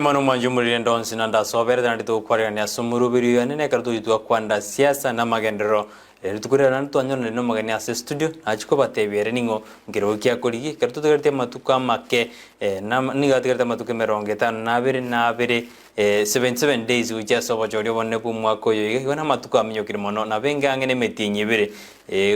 Mano mwanjumuri ndonsi nanda sobere dandi to kwari ne sumuru biri ne kartu itu kwanda siasa na magendero ritukure nan to anyon no magani ase studio achiko batebere ningo ngero kya koligi kartu tegerte matuka make na niga tegerte matuke merongeta na bere 77 days uja sobo jori bonne bu mwako yo igona matuka minyokiri mono na benga ngene metinyi bere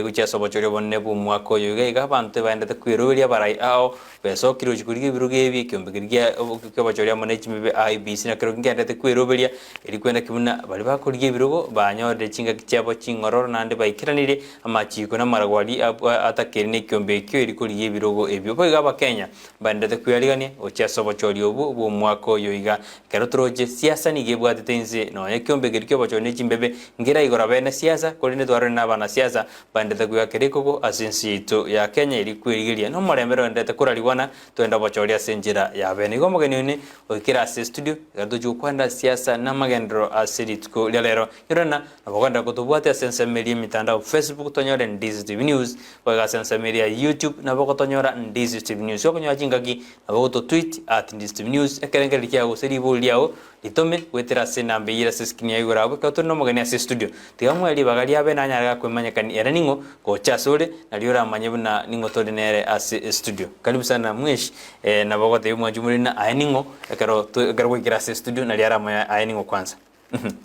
uja sobo jori bonne bu mwako yo iga bante bande te kwiroberia barai ao beso kiro chikurigi biruge bi kyombegiria kyo bajori management IBC na kiro ngende te kwiroberia iri kwenda kibuna bali bakuriye birugo banyode chinga kichabo chingororo nande bayikiranire amachiko na maragwali atakirine kyombe kyo iri kuriye birugo ebyo bo iga Kenya bande te kwiriganie uja sobo jori obu bu mwako yo iga kero troje siasa ni gebwate nze no yakyombe gerikyo bajone chimbebe ngira igora bene siasa kolinde twaro na bana siasa bande te kwiakeriko asinsiito ya Kenya iri kwirigiria no marembero ndete kuraliwana twenda bachoria senjira ya bene igo mogeni okira ase studio gadoju kwanda siasa na magendro asiditko lero yorana abaganda kutubwate sense media mitandao Facebook tonyore Ndizi TV News waga sense media YouTube na bakotonyora Ndizi TV News yokonyo chingaki abagoto tweet @Ndizi TV News ekerengeri kyago seri buliao litome wetera senambe yira siskinia igorabo katono mogeni ase studio tigamwe bagali abe nanyaraga kwemanyakani era ningo gochasore na liora amanyebuna ningo todinere ase studio karibu sana mweshi na bagote mwanjumuri na ainingo ekaro garwikira ase studio na liara maya ainingo kwanza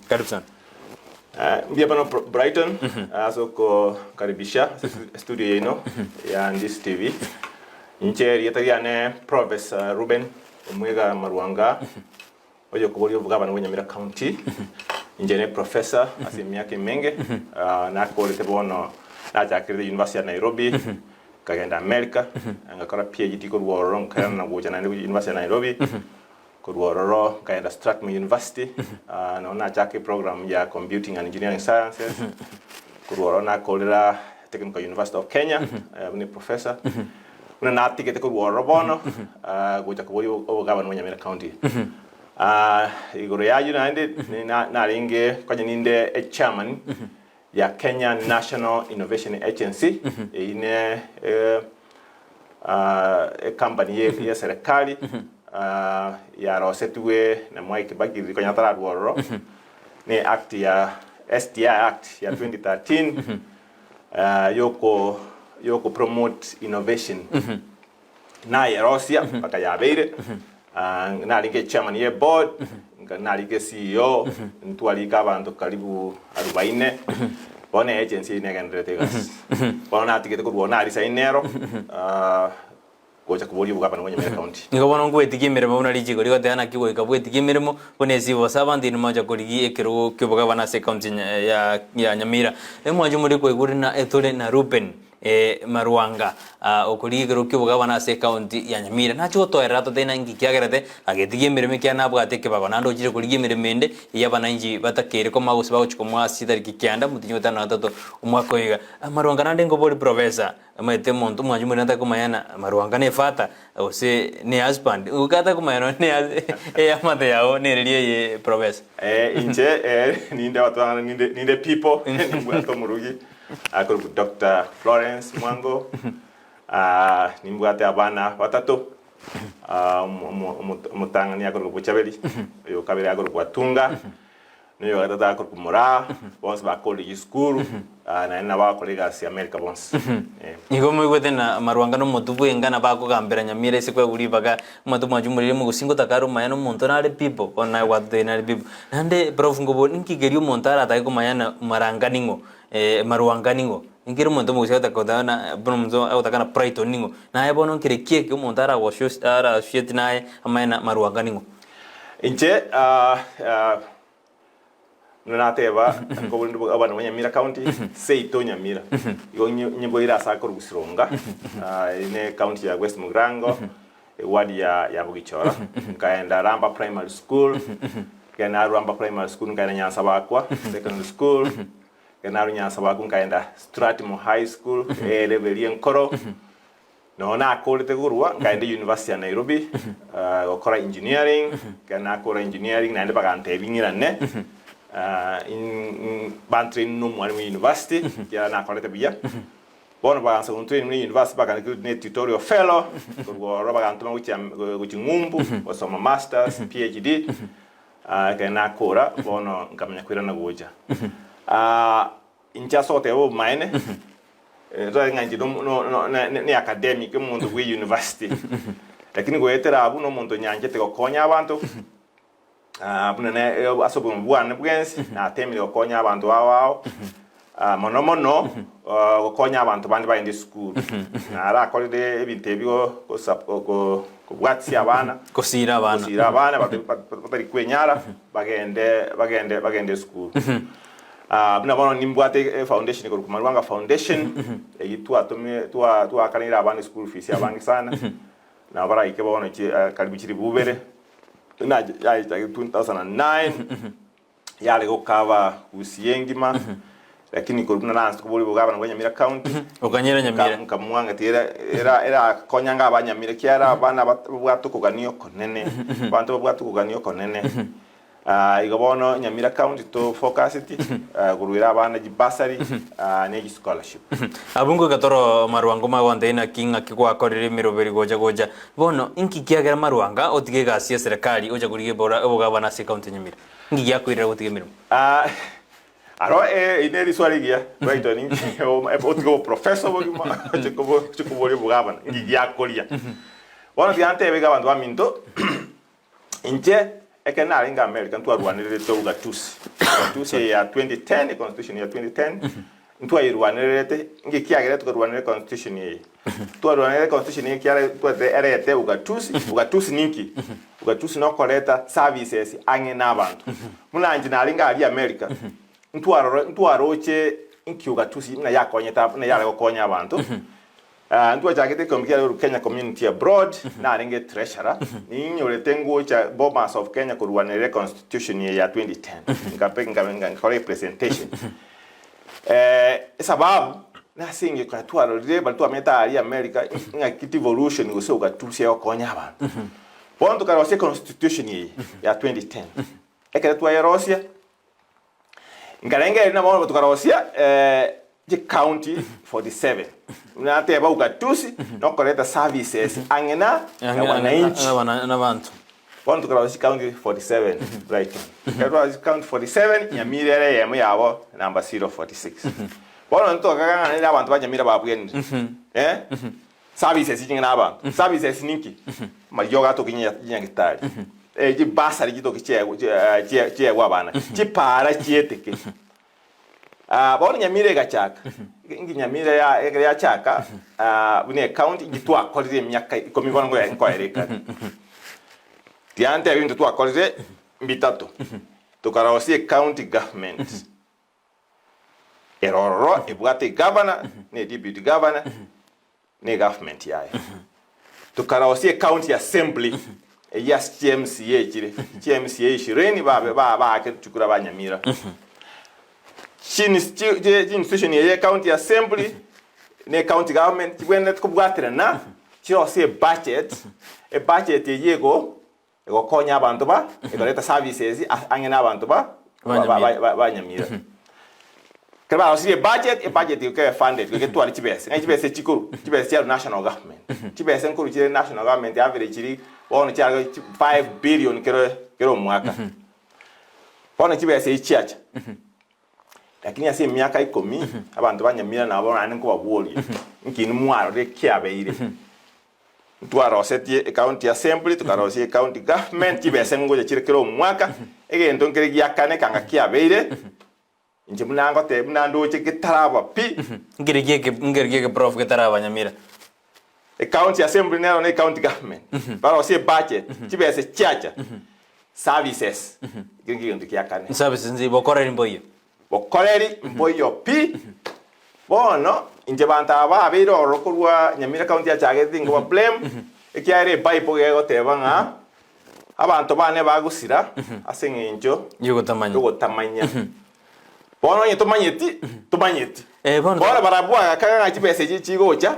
karibu sana Mbia pano Brighton aso ko karibisha studio yeno ya Ndizi TV nche yetariane Prof Ruben Omwega Marwanga oyo kuboli obugabana wa Nyamira County njene professor asimiake menge na kolete bono na jakire University ya Nairobi kagenda America ngakora PhD ko Rworo kana na goja na University ya Nairobi ko Rworo kagenda Strathmore University na jake program ya Computing and Engineering Sciences ko Rworo na kolera Technical University of Kenya ni professor una na tikete ko Rworo bono goja kuboli obugabana wa Nyamira County igoro ya United na ringe kwa ninde chairman ya Kenya National Innovation Agency ine company ya serikali ya rosetwe na Mike Bagiri kwa nyatara Rworo ni act ya STI Act ya 2013 yoko promote innovation na ya Russia paka ya beire na linge chairman ye board na linge CEO ntwalika abantu karibu 40 bona agency negendrete gas bona atikete ko bona ari sainero gocha kubori bugapana kwenye county ngo bona ngo etigimere bona lijigo liko tena kigo ikabwe etigimere mo bonezi bosabandi ni maja koligi ekero kyoboga bana se county ya Nyamira emwajo muri ko igurina etole na Ruben Marwanga okuligero kyoboga bana se county ya Nyamira nacho toera to tena ngikiagerete agetigimere mekya nabwate ke baba ndo jire kuligimere mende yabana inji batakere ko mabusi bawo chikoma sidari kikyanda mutinyo tana tato umwako yiga Marwanga nande ngo boli professor amete monto mwanjumu nanda kumayana Marwanga ne fata ose ne husband ukata kumayana ne amade yao ne liye professor inje ninde watu ninde people nimbuato murugi akuru Dr. Florence Mwango nimbuate abana watatu mutangani akuru kuchabeli yo kabeli akuru kwatunga niyo atata akuru kumura bons ba college school na ba kolega si America bons igomo igwete na Marwanga no mutubu engana ba ko gambera Nyamira ise kwa uri baga matu majumurire mu gusingo takaru mayano montonale people ona wate na people nande prof ngobo ninkigerio montara ta ko mayana Maranga ningo Marwanga ningo ngiro monto mu seta ko dana bonzo autakana Brighton ningo na yebono nkirekie ko montara wo shows ara shit nae amayana Marwanga ningo inche Nunateva ko bundu abana wa Nyamira County seito Nyamira yo nyimbo ira sakoro gusironga ine county ya West Mugrango wadi ya Bugichora kaenda Ramba Primary School kana Ramba Primary School kaenda Nyasa Bakwa Secondary School kana Nyasa Bakwa kaenda Strathmore High School level yenkoro no na kolete gurwa kaenda University ya Nairobi okora engineering kana akora engineering na ndeba kante bingirane in bantri no mwalimu university ya na kolete biya bono bagansa kuntu ni university bakana ni tutorial fellow ko roba gantuma uchi ngumbu osoma masters PhD kana kora bono nkamenya kwira na goja incha sote o mine nganji no ni academic mundu we university lakini goetera abu no mundu nyanje te konya abantu abuna ne asobo bwana bwensi na temile konya abantu wao mono konya abantu bandi ba in school na ara kolide ebintebyo ko bwatsi abana kosira abana batari kwenyara bagende school buna bono nimbwate foundation ko Marwanga foundation yitwa twa kanira abana school fees abangi sana na bara ike bono karibu chiri bubere na ya 2009 yale go cover Gusii lakini ko buna nans ko boli bugaba na Nyamira County ukanyira Nyamira nkamwanga tira era konyanga abanyamira kiara abana bwatukuganio konene bantu bwatukuganio konene igabono Nyamira County to focus it guruira abana jibasari ne scholarship abungo gatoro Marwanga magwande ina kinga kigwa korire miroberi goja bono inki kiagera Marwanga otige gasia serikali oja kurige bugaba na county Nyamira ngi yakwira otige miro aro ineri swali gia right on otigo professor bogima chikubo bugaba ngi yakoria bono tiante bega bantu aminto inje ekena ringa America ntu arwanirire to ugatusi ya 2010 constitution ya 2010 ntu ayirwanirire ngi kiagere tukarwanirire constitution ye tu arwanirire constitution ye kiare tu erete ugatusi ninki ugatusi no koleta services ange nabantu munanje naringa ali America ntu aroche nki ugatusi na yakonyeta na yale kokonya abantu ntu achakete komkia Kenya community abroad na ringe treasurer ni nyorete ngocha Bomas of Kenya kurwanire constitution ya 2010 ngaka representation sababu na singe kwa tu arore bantu ameta ali America ngakiti evolution ngose ugatusi yakonya abantu bonto karose constitution ya 2010 ekere tu ya Russia ngarenge na mwana tukarosia the county 47 unate ba ugatusi no koleta services angena na bantu bonto tukarosia county 47 right county 47 Nyamira yemo yabo number 046 bono nto kaganga ni abantu ba Nyamira babwende services ingena ba services ninki mariyoga to kinya gitari ji basari gito kiche wabana ji para chieteke bono Nyamira gachaka ngi Nyamira ya chaka bune county gitwa kolire myaka ikomi bono ngo enquire tiante bintu twa kolire mbitato tukarosie county government eroro ebwate governor ne deputy governor ne government yae tukarosie county assembly yes CMCA chire CMCA shireni ba akechukura banyamira chini institution ya county assembly ne county government when tukubwatira na chiro se budget yego konya abantu ba ekoleta services angena abantu ba banyamira kaba osie budget yuke funded yuke twali chibese chikuru chibese ya national government chibese nkuru chire national government average chiri ono cha 5 billion kero mwaka ono chibese ichiacha lakini ase miaka 10 abantu banyamira nabo nani ko babwoli nkini mwaro de kiabeire twaro setie county assembly tukarosie county government chibese ngoje chire kero mwaka egento nkere yakane kanga kiabeire inje munango te munando chekitaraba pi ngirigeke prof ketaraba Nyamira county assembly nero ne county government para sie budget chibese chacha services ngirigeke ndikiakane services nzi bokoreri mboyo pi bono inje banta aba biro rokurwa Nyamira county achage thingo ba blame ekiare bible yego tebanga abantu bane bagusira asengenjo yugo tamanya bono yeto manyeti bono barabwa kanga chibese chigocha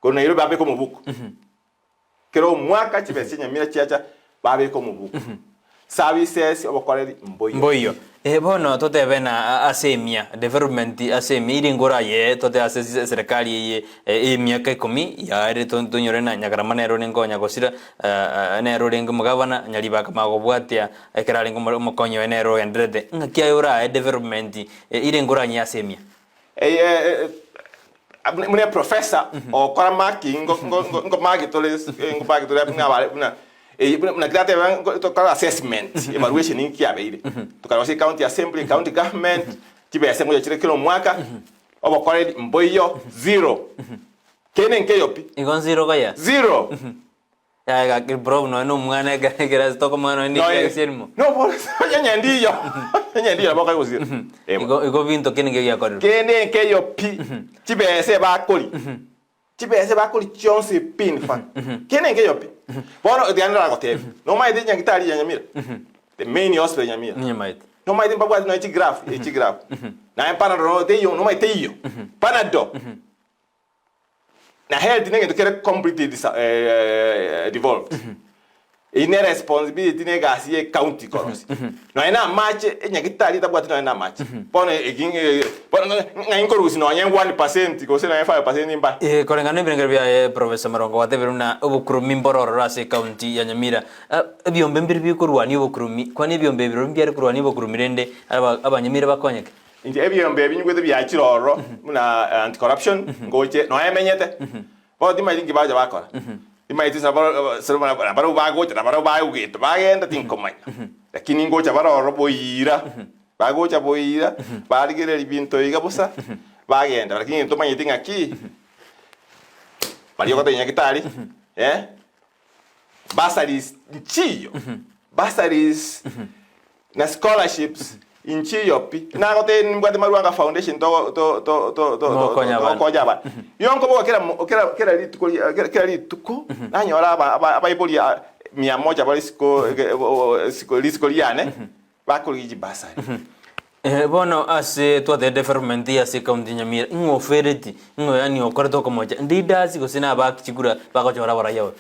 kono iro babe ko mubuku kero mwaka chibese Nyamira chiacha babe ko mubuku services obokoreri mboyo Bono totebe na asemia development asemia iri ngora ye tote ase serikali ye miaka 10 ya tonyore na Nyagarama nero ningonya gosira nero ringo mugabana nyaribaka magobwatia ekerari ngo mukonyo nero endrede ngakia yora development iri ngora nya asemia mune professor o kora maki ngo maki toles ngo maki tole ngabale muna kirate to kala assessment evaluation in kiabeire to kala si county assembly county government tibe assembly chire kilo mwaka obo kore mboyo 0 kenen keyopi igon 0 kaya 0 ya ga bro no mwana gara stoko mwana ni kesirmo no por nyandiyo baka ko 0 igo vinto kenen ke ya kore kenen keyopi tibe se ba koli tibe se ba koli chonse pin fan kenen keyopi bono dianra ko te no mai de nyangitari ya Nyamira the main hospital Nyamira no mai de babwa no ti graph na empana no de yo no mai te yo panado na health nenge to kere completely devolved ine responsibility ne ga si county koros no ina match nyangitari ta bwati no ina match bono egin bono ngai korusi no nyen 1% ko se na 5% imba korengane brengerbia Professor Marwanga wateberuna obukurumi mbororo ase county ya Nyamira ebyombe mbiri kurwani obukurumi kwani ebyombe biro mbyare kurwani obukurumi rende abanyamira bakonyeke inje ebyombe binyugwe bya kiroro muna anti corruption ngoche no emenyete bo dima dingi baja bakora dima iti sabara baro bagocha baro bagugita bagenda tinkomanya lakini ngocha baro boyira bagocha boyira baligere libinto igabusa bagenda lakini tomanye tinga ki baliyo kotenya kitali bursaries nchiyo bursaries na scholarships inchiyopi na gote mbwate Marwanga Foundation to kojaba yonko bo kera lituko nanyora abayiboli 100 bali sikoliane bakoliji basari bono ase to the development ya se county Nyamira ngo fereti ngo yani okorto komoja ndidasi gosina bakikura bakojora barayawe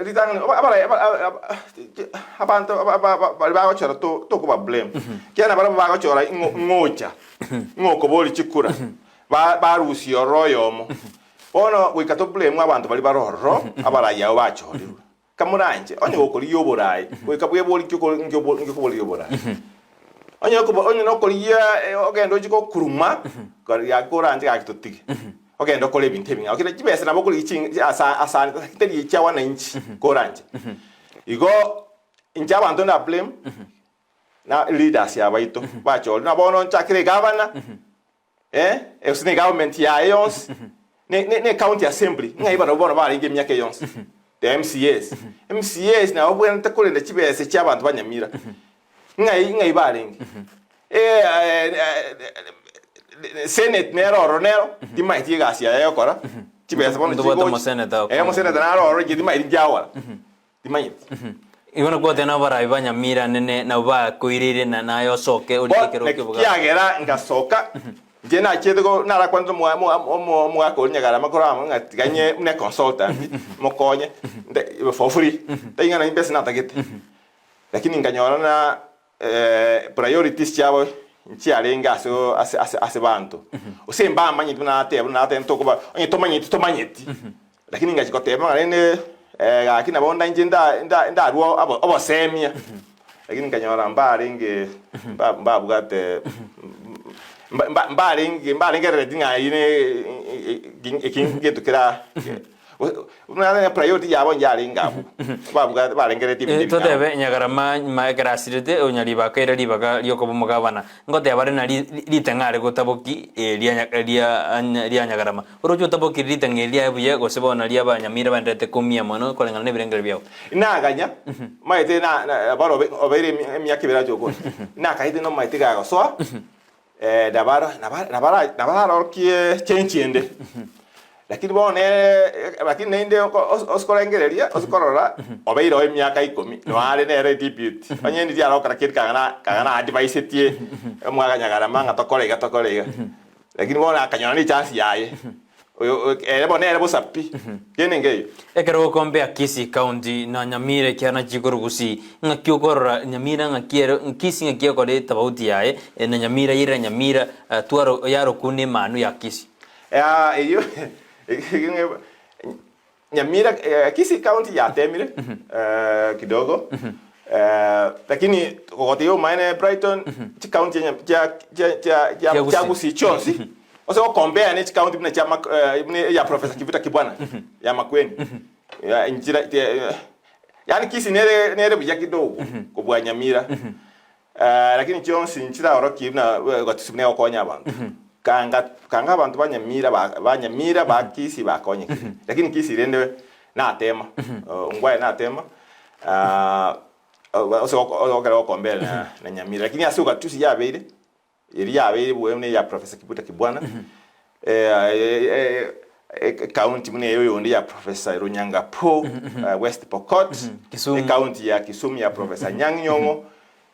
ritang abantu bakojora to kuba blame kena bakojora ngocha ngoko boli chikura barusi oroyomo bono wikato blame abantu bali baroro abarayawe bachorira kamuranje onye okori yoborai wikabwe boli ngikoboli yoborai onye no koliya ogendo jiko kuruma ya goranje akitotike ogendo kole bintebinga okire jibese nabo kuli ichi asa teri chawa na inchi goranje igo inja abantu na blame na leaders ya baito bacho na bono chakire governor usine government ya yons ne county assembly ngai bana bono bari nge myake yons the MCAs na obwena takole na chibese cha abantu banyamira ngai baringi Senate nero dima itiga sia yokora chibesa bono chigo mo seneta na ro dima ijawa dima igona kwa tena bara ibanya mira nene na ba koirire na yo soke ulikero ke buga kiagera ngasoka je na chedego na ra kwanzo mo akol nyagara makora ngatiganye ne consultant mokonye for free tinga na impesa na tagete lakini nganyora na priorities chabo nchialenga ase bantu usemba manyiti na tento kuba onye tomanyiti lakini ngachikotema ngane akina bonda nda ruo abo semia lakini nganyora mbalenge mbabugate mbalenge redinga ine ikingetukira una priority yabo njalinga babuga balengere tibi to debe Nyagarama magrasirite onyaliba kaira libaga lyoko bomugabana ngote abare na litengare gotaboki lia Nyagarama orojo taboki litenge lia buye gosebona lia banyamira bandete komia mono kolengana ne birengere byao inaganya maite na baro obere emyaka bira joko na kaite no maite ga so dabara orkie chenchiende lakini bone lakini nende oskorengereria oskorora obeiro emyaka 10 no ale nere deputy onye ndi ara okara kagana advice tie mwaga Nyagarama ngatokorega lakini bone akanyona ni chance yaye Ebo sapi. Yene ngeyo. Ekero kombe Kisii County na Nyamira kiana chikoro Gusii. Ngakiokora Nyamira ngakiero Kisii ngakiokore tabauti yae na Nyamira ira Nyamira tuaro yaro kune manu ya Kisii. Iyo Nyamira Kisii County ya temire kidogo. Lakini kokote yo maene Brighton county ya Gusii chonsi. Ose compare ne county bina chama ya Professor Kivuta Kibwana ya Makweni. Ya injira yani Kisii nere buja kidogo kubwa Nyamira. Lakini chonsi injira oroki na gatusubine okonya abantu. Kanga abantu banyamira ba Kisii bakonye. Lakini Kisii rende na tema. Ngwaye na tema. Okera compare na Nyamira. Lakini asuka tusi ya beire. Iri bwene ya Professor Kivuta Kibwana. County mune yondi ya Professor Runyanga West Pokot. County ya Kisumu ya Professor Nyang'nyongo.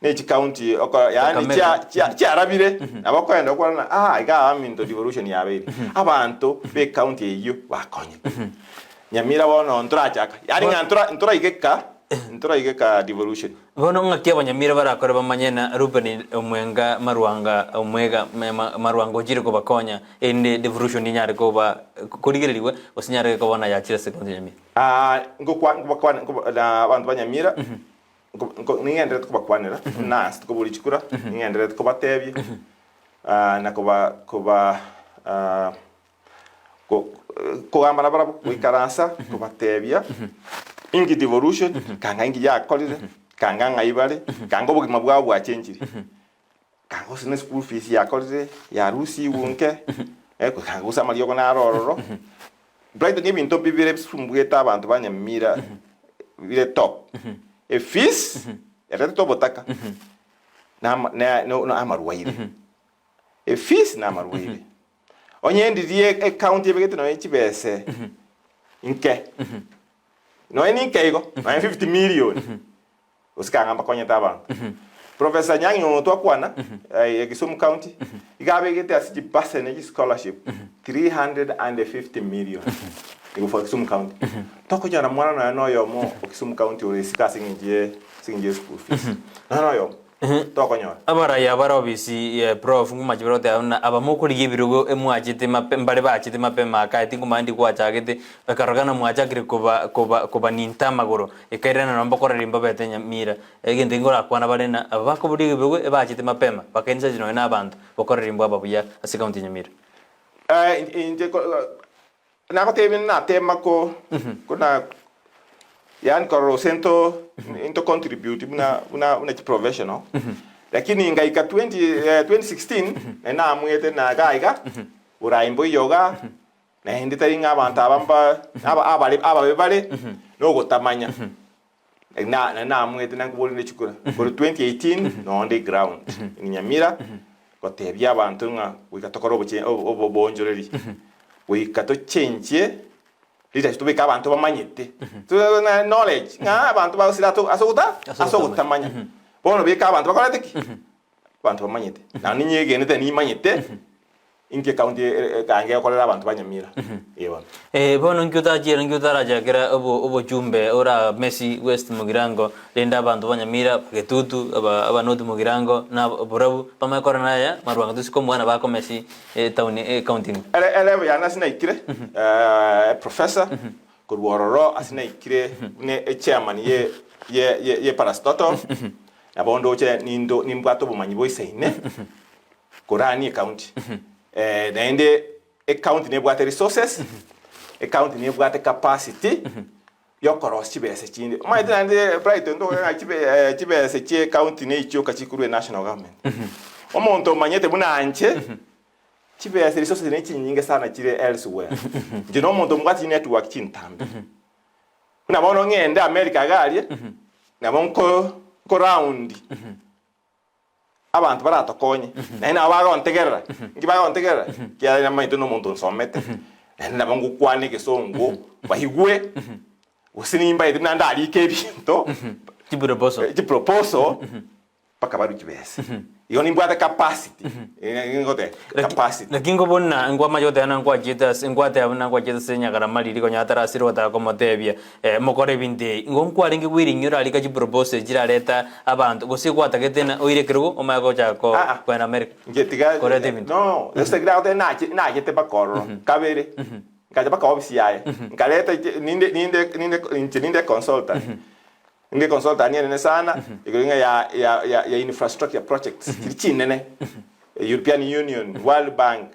Nechi county yani cha arabire abakwenda kwana iga aminto devolution ya beire. Abantu be county iyo bakonye. Nyamira bono nturachaka. Yani ntura igeka devolution. Bono ngakia Nyamira barakore bamanyena Ruben omwenga Marwanga omwega Marwanga ojire ko bakonya ende devolution nyare ko ba kurigiririwe osinyare ko bona yakira second Nyamira. Ngokwa na abantu banyamira ningendere ko bakwanira nas ko buri chikura ningendere ko batebye na ko amara bara kuikaransa ko batebya ingi devolution kanga ingi ya kolire kanga ngaibale kanga obugima bwawo bwachenjire kanga usine school fees ya kolire ya rusi wunke kanga usama liyo na rororo Brighton ibintu bibire bisumbueta abantu banyamira bire top fees era to botaka no amaruwaire fees na amaruwaire onye ndirie account yebegete no chibese inke no any kego 50 million usikanga makonye taba Professor Nyang'nyongo twakwana Kisumu County igabegete asiji percentage scholarship 350 million igo for Kisumu County tokojana mwana no yomo Kisumu County ore singinje school fees no yo tokonyora abara ya bara obisi Prof ngumajirote abamukuri gibirugo emwachite mbare bachite mapema kaiti ngumandi kwachagete akaragana mwachakire kuba ninta magoro ekairana nomba korerimba bete Nyamira egende ngora kwana barena abakoburi gibirugo ebachite mapema bakenza jino na abantu bokorerimba babuya ase county Nyamira inje nakotebi na tema ko kuna yani koro sento into contribute una professional lakini ngaika 2016 na amwete na gaiga uraimbo yoga na hindi taringa abantu abale bale no gotamanya na amwete na kuboli ne chukura for 2018 no on the ground in Nyamira kotebya abantu nga wikatokoro obonjoreri wikato change leadership to be abantu bamanyete to knowledge nga abantu basira to asoguta manya bono be abantu bakolateki abantu bamanyete na ninyege nete ni manyete inke county kange kolera abantu banyamira yebo bono nkyuta raja kera obo jumbe ora Messi West Mugirango lenda abantu banyamira getutu aba notu Mugirango na borabu pamakora naya Marwanga tusiko mwana bako Messi town counting ele yana sina ikire professor kurwororo asina ikire ne chairman ye parastato abondo che nimbwato bumanyi boiseine korani county naende account ne bwate resources account ne bwate capacity yo koros chibese chinde mai tande Brighton ndo chibese chi account ne icho kachikuru national government omonto manyete buna anche chibese resources ne chinyinge sana chire elsewhere ndino monto mwati network chintambi kuna bono ngende America galie na bonko round abantu baratokonye na bagontegerera ngibagontegerera kya na maito no muntu nsomete na bangu kwane kesongo bahigwe usinimba idina ndali kebinto ti proposal paka baru kibese iyo nimbwate capacity ngote capacity lakini ngobona ngwa majote ana ngwa jita ngwate abana ngwa jita senya gara maliri ko nyatara asiro ta ko motebia mokore binde ngonkwa ringi wirinyura alika ji propose jira leta abantu gose kwata ketena oire kirgo o mago jako kwa na America ngetiga no este grado na jete bakoro kabere ngaja baka obisi yae ngaleta ninde consultant nge consultant ni sana ikoringa ya infrastructure projects chinene European Union, World Bank,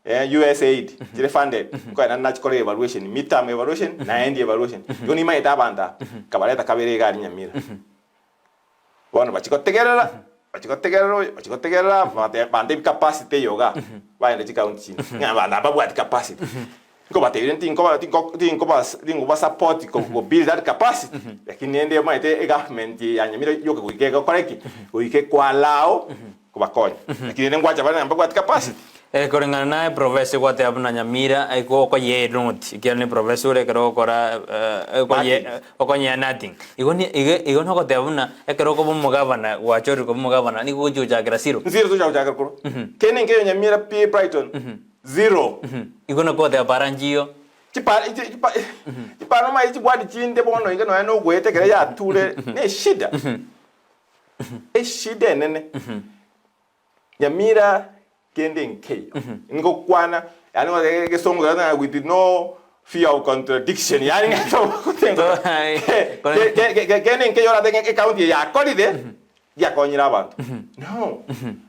USAID jire funded ko na nachikore evaluation, midterm evaluation na end evaluation yoni mai tabanda kabaleta kabere gari Nyamira bona bachikotegerera bande capacity yoga baende chikaunti ngabanda babwat capacity ko batevire tinko support ko build that capacity lakini ende maite government ya Nyamira yoke kuikeka koreki kuike kwa lao ko bakonya lakini ende ngwacha bana mbagwa capacity koringana na professor kwate abuna Nyamira ko ye not kiane professor ekero kora ko ye nothing igoni ko te abuna ekero ko mu governor wa chori ko mu governor ni ko juja grasiro zero juja ko kene ngeyo Nyamira P Brighton zero igona ko te paranjio chipano mai chibwadi chinde bono ingano no gwete kere ya ture ne shida shida nene Nyamira kende nkeyo ngo kwana yani wa songo na with no fear of contradiction yani ngato kutengo kende nkeyo la denga county ya kolide ya konyira abantu no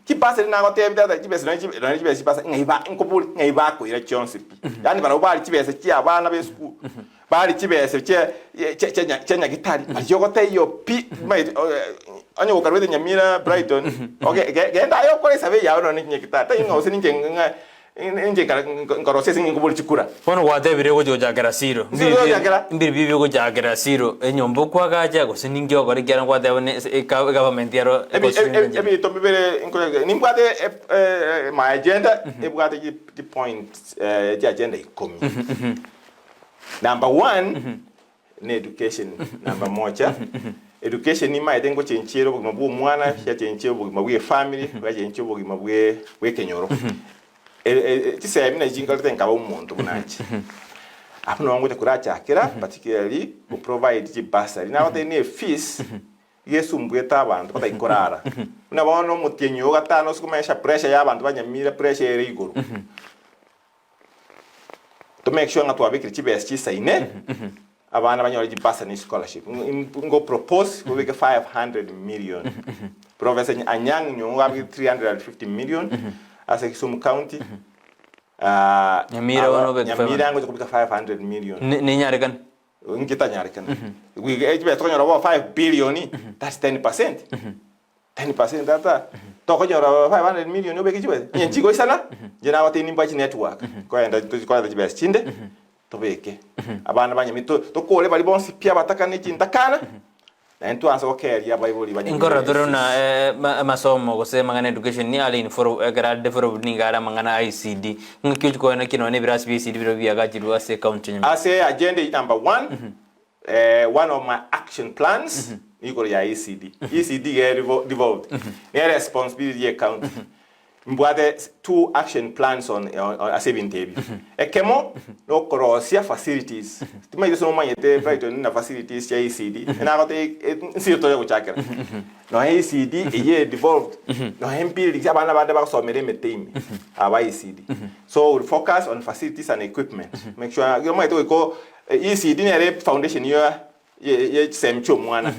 kipase na gote bida kibese na kibese pasa ngaiba nkopuli ngaiba ko ira chonsi yani bana ubali kibese ki abana be school bali kibese chenya gitari yogote yo pi anyo karwede Nyamira Brighton okay genda yo kole sabe ya no nye gitari tayi ngose nje nkorose singi ngubuli chikura bono wate bire go joja grasiro mbiri bibi go joja grasiro enyombo kwa gaja go siningyo gore kyana kwate bone government yaro ebi to bibere nimbwate my agenda ebwate the point the agenda ikomi number 1 ne education number moja education ni mai dengo chenchero bugima bwo mwana ya chenchero bugima bwe family ya chenchero bugima bwe kenyoro tise mina jinga tenka ba umuntu bunachi apuno wangu tekuracha akira particularly to provide the bursary now they need fees yesu mbweta abantu batayikorara unabona mutienyo gatano sikumesha pressure y'abantu banyamira pressure ere iguru to make sure ngatu abikira chibes chisaine abana banyora bursary scholarship ngo propose ko weke 500 million Professor Anyang nyonga 350 million as a Kisumu County Nyamira ngo kubika 500 million ni nyarekan ngita nyarekan we get to nyora 5 billion that's 10% 10% data to ko nyora 500 million obeke chiwe nyenchigo isana jena wate nimba chi network ko enda to chibes chinde to beke abana banyamito to kole bali bonsi pia bataka ni chintakana na entu anso keri ya bible banyamito ingora duruna masomo gose mangana education ni ali for grade for ni gara mangana ICD ngikyo ko na kino ne biras BCD biro biya gajiru as account nyama as agenda number 1 one of my action plans iko ya ECD get devolved the responsibility account mbwate 2 action plans on a saving table ekemo no crossia facilities tima yeso manyete Brighton na facilities ya ECD na gote nsito yo kuchakera no ECD ye devolved no building abana bade bakosomere metime aba ECD so we focus on facilities and equipment make sure you might go ECD ne foundation ye semcho mwana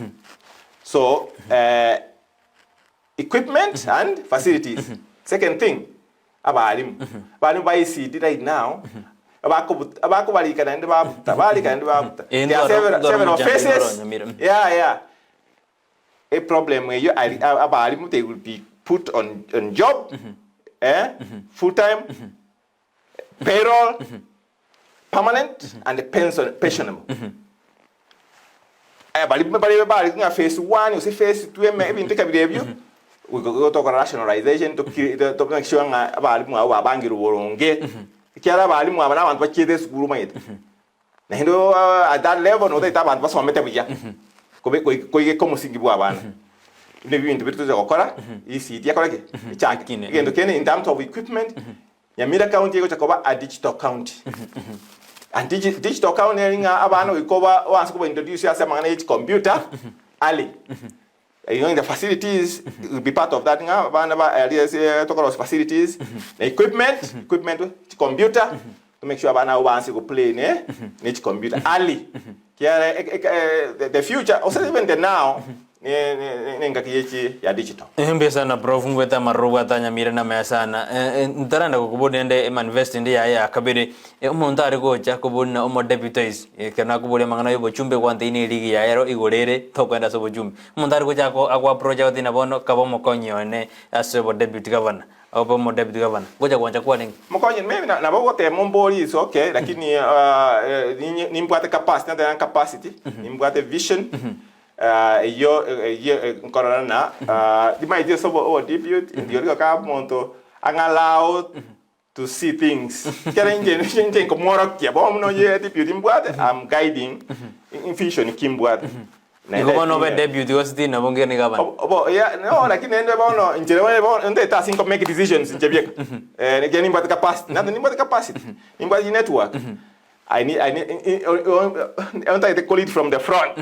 so equipment and facilities. Second thing, abalimu by ECD right now abako balika na ndeba balika na ndeba there are several faces yeah a problem where you abalimu they will be put on job full time payroll permanent and pensionable abalimu bali nga phase 1 you see phase 2 maybe into kabirevyo we go to rationalization to make sure nga abalimu abo abangiru boronge ikyara abalimu abana abantu bakide sukuru mayete na hindo at that level no that abantu basomete buya ko ige komusingi bwa abana ne bintu bitu zo okora isi dia korage chake igendo kene in terms of equipment Nyamira County ego chakoba a digital county and digital county nga abana ikoba once ko introduce as a manage computer ali the facilities will be part of that nga abana ba areas to facilities equipment computer to make sure abana once go play ne computer ali the future also even the now nenga kiyechi ya digital embe sana prof ngweta maruwa tanya mire na mesana ntaranda kubodi ende invest ndi ya kabiri umuntu ari gocha kubodi na umo deputies kana kubodi mangana yo bochumbe kwante ini ligi ya ero igorere tokwenda so bochumbe umuntu ari gocha ko akwa project ina bono kabomo konyone asebo deputy governor obo mo deputy governor gocha kwanja kwa ningi mokonye mimi na bogo te momboli is okay lakini nimbwate capacity nimbwate vision corona the my idea so deputy ndio ka monto allow to see things kera nje komoro kia bo no ye deputy mbwate I'm guiding in vision kimbwate niko no be deputy was na bonge ni gavana bo yeah no lakini ende bono njere bo ende ta think make decisions nje bieka ne gani mbwate capacity na ni mbwate capacity mbwate network I need to call it from the front.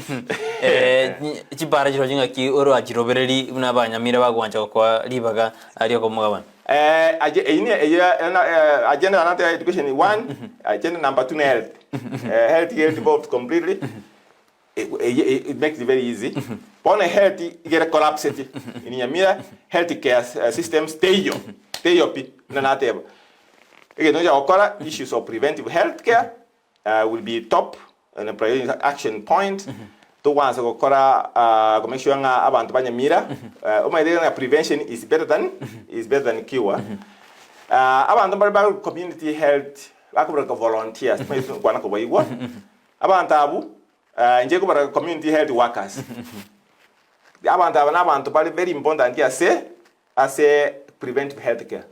Chipara chiro jinga ki oro achirobereri una banyamira bagwanja kwa libaga ariyo ko mugabana. Agenda another education 1, agenda number 2 health. Health involved completely. It makes it very easy. Pon health get collapse in Nyamira healthcare system stay pi na nateba. Again, no okora issues of preventive healthcare will be top and a priority action point. To once okora make sure nga abantu banyamira prevention is better than cure. Abantu bari community health bakubra volunteers kwana ko bayiwa. Abantu abu nje ko bara community health workers. Abantu bari very important as a preventive healthcare.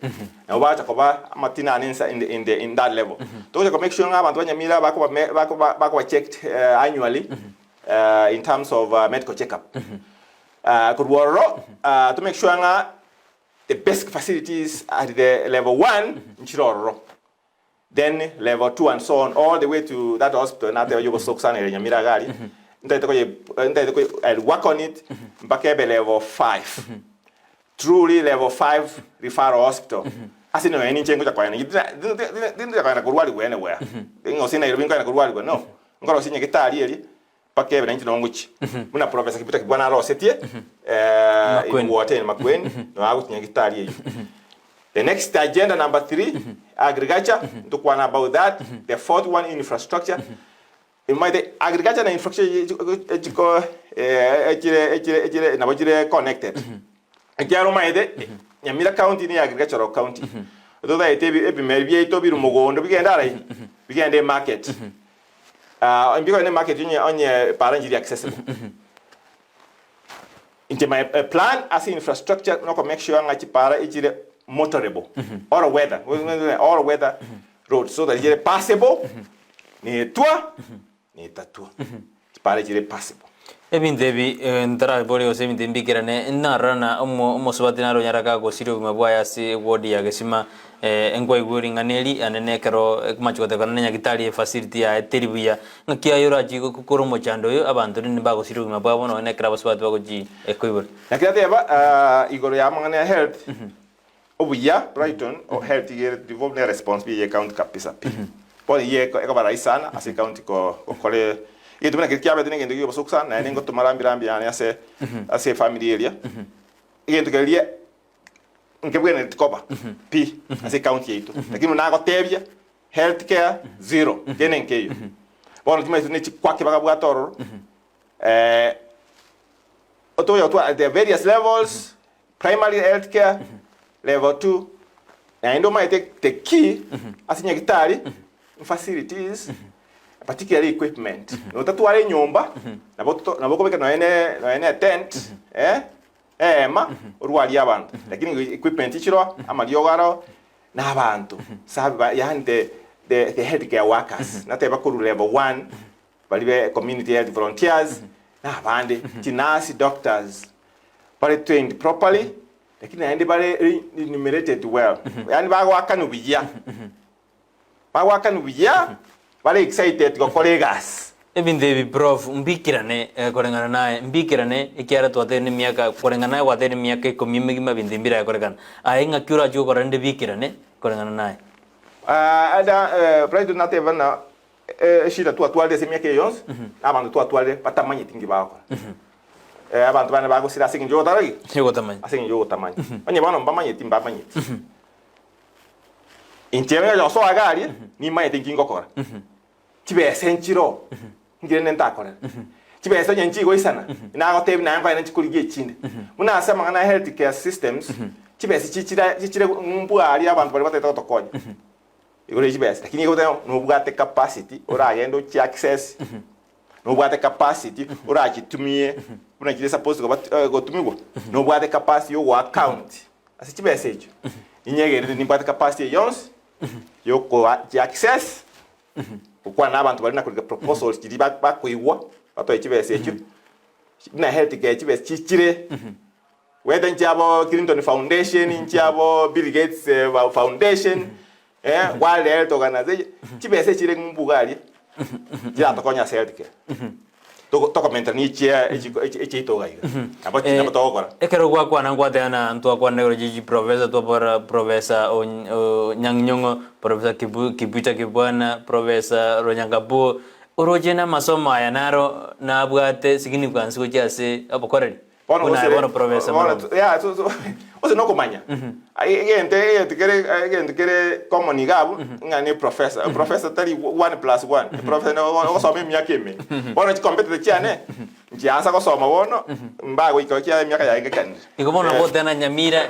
And what akoba matina aninsa in that level. To make sure abantu banyamira bako checked annually in terms of medical checkup. To make sure the best facilities at the level 1 nchiroro. Then level 2 and so on all the way to that hospital na te yogo soksana Nyamira gari. I'll work on it mpaka level 5. Truly level 5 referral hospital. Asi no any chengo kwa ni didn't kwa kurwali kwene where. Ngo sina irubin kwa kurwali kwa no. Ngoro sinya kitali eli pake bena nti nonguchi. Muna professor kipita kibwana ro setie in water makweni no agu tinya kitali eli. The next agenda number 3 agriculture to kwa about that. The fourth one infrastructure. In my agriculture and infrastructure na connected. Akiaro maide Nyamira County ni agricultural county. Otoda etebi ebimerbi etobiru mugondo bigenda rai. Bigenda market. Mbiko ne market onye paranjiri accessible. Into my plan as infrastructure no make sure nga chipara ijire motorable all weather road so that ijire passable ni tua ni tatua. Chipara ijire passable. Ebindebi ndara bori ose bindembikirane narana umo swatinaro nyaraka go sirio mabwaya si wodi ya gesima engwa iguringaneli anenekero kumachote kana nyagitali facility ya teribia ngakia yora ji kokoro mochando yo abantu ni bago sirio mabwa bono nekra baswat bago ji ekoibor nakira teba igoro ya mangane health obuya Brighton o health ye devolve ne responsibility ye county kapisa poni ye ko bara isana as county ko kole e tumena ke kiabe tene ngende yo basuksa na nengo tumarambi yani ase family area ngende ke lia nkebwene tikoba p ase county yetu lakini na ko tebia healthcare zero tenen ke yo bono tumai tune kwake bakabwa toro otoya at the various levels primary healthcare level 2 and ndo mai take the key asinya gitari facilities particularly equipment no tatuare nyumba na boko beka no ene tent ma urwali abantu lakini equipment ichiro amalio garo na abantu sabe yani the healthcare workers na teba ku level 1 bali be community health volunteers na bande tinasi doctors bari trained properly lakini naende bari remunerated well yani bagwakana ubiya bari excited go colleagues ebinde Prof mbikirane korengana naye mbikirane ikiara twatene miaka korengana naye watene miaka 10 migima binde mbira ya korengana ainga kyura cyo korande bikirane korengana naye ada president natevana shida tu atualde se miaka yons abantu tu atualde patamanye tingi bako abantu bana bago sira singi jo taragi yego tamanye asingi jo tamanye banye bana mbamanye timba manye intieme yo so agari ni manye tingi ngokora tibe senchiro ngire nenta akora tibe so nyenchi go isana ina go tebi na ngwa na chikurige chinde muna asema na health care systems tibe si chichire mbu ali abantu bali batata tokonya igore tibe lakini go no bugate capacity ora yendo chi access no bugate capacity ora chitumie una kile suppose go tumigo no bugate capacity yo account asi tibe sejo inyegere ni bugate capacity yons yo ko access kwa na abantu bali nakurika proposals kiri bakoiwa bato ekibese ekyo na health care ekibese kikire whether nchabo Clinton Foundation nchabo Bill Gates Foundation World Health Organization kibese kire mbugali kira tokonya health care to commenter ni chia echito gaiga abati na batokora ekero kwa nangwa tena ntu kwa neurology professor to professor nyangnyongo professor kibuta kibwana professor ronyangabu urojena masomo aya naro na abwate sigini kwansi ko cyase abakoreri bona professor ya so no komanya gente kere common gabu ngani professor tali 1+1 professor no so me miaka eme bona compete chiane njianza ko soma wono mbago ikokia miaka ya ngekani ikobona bote na Nyamira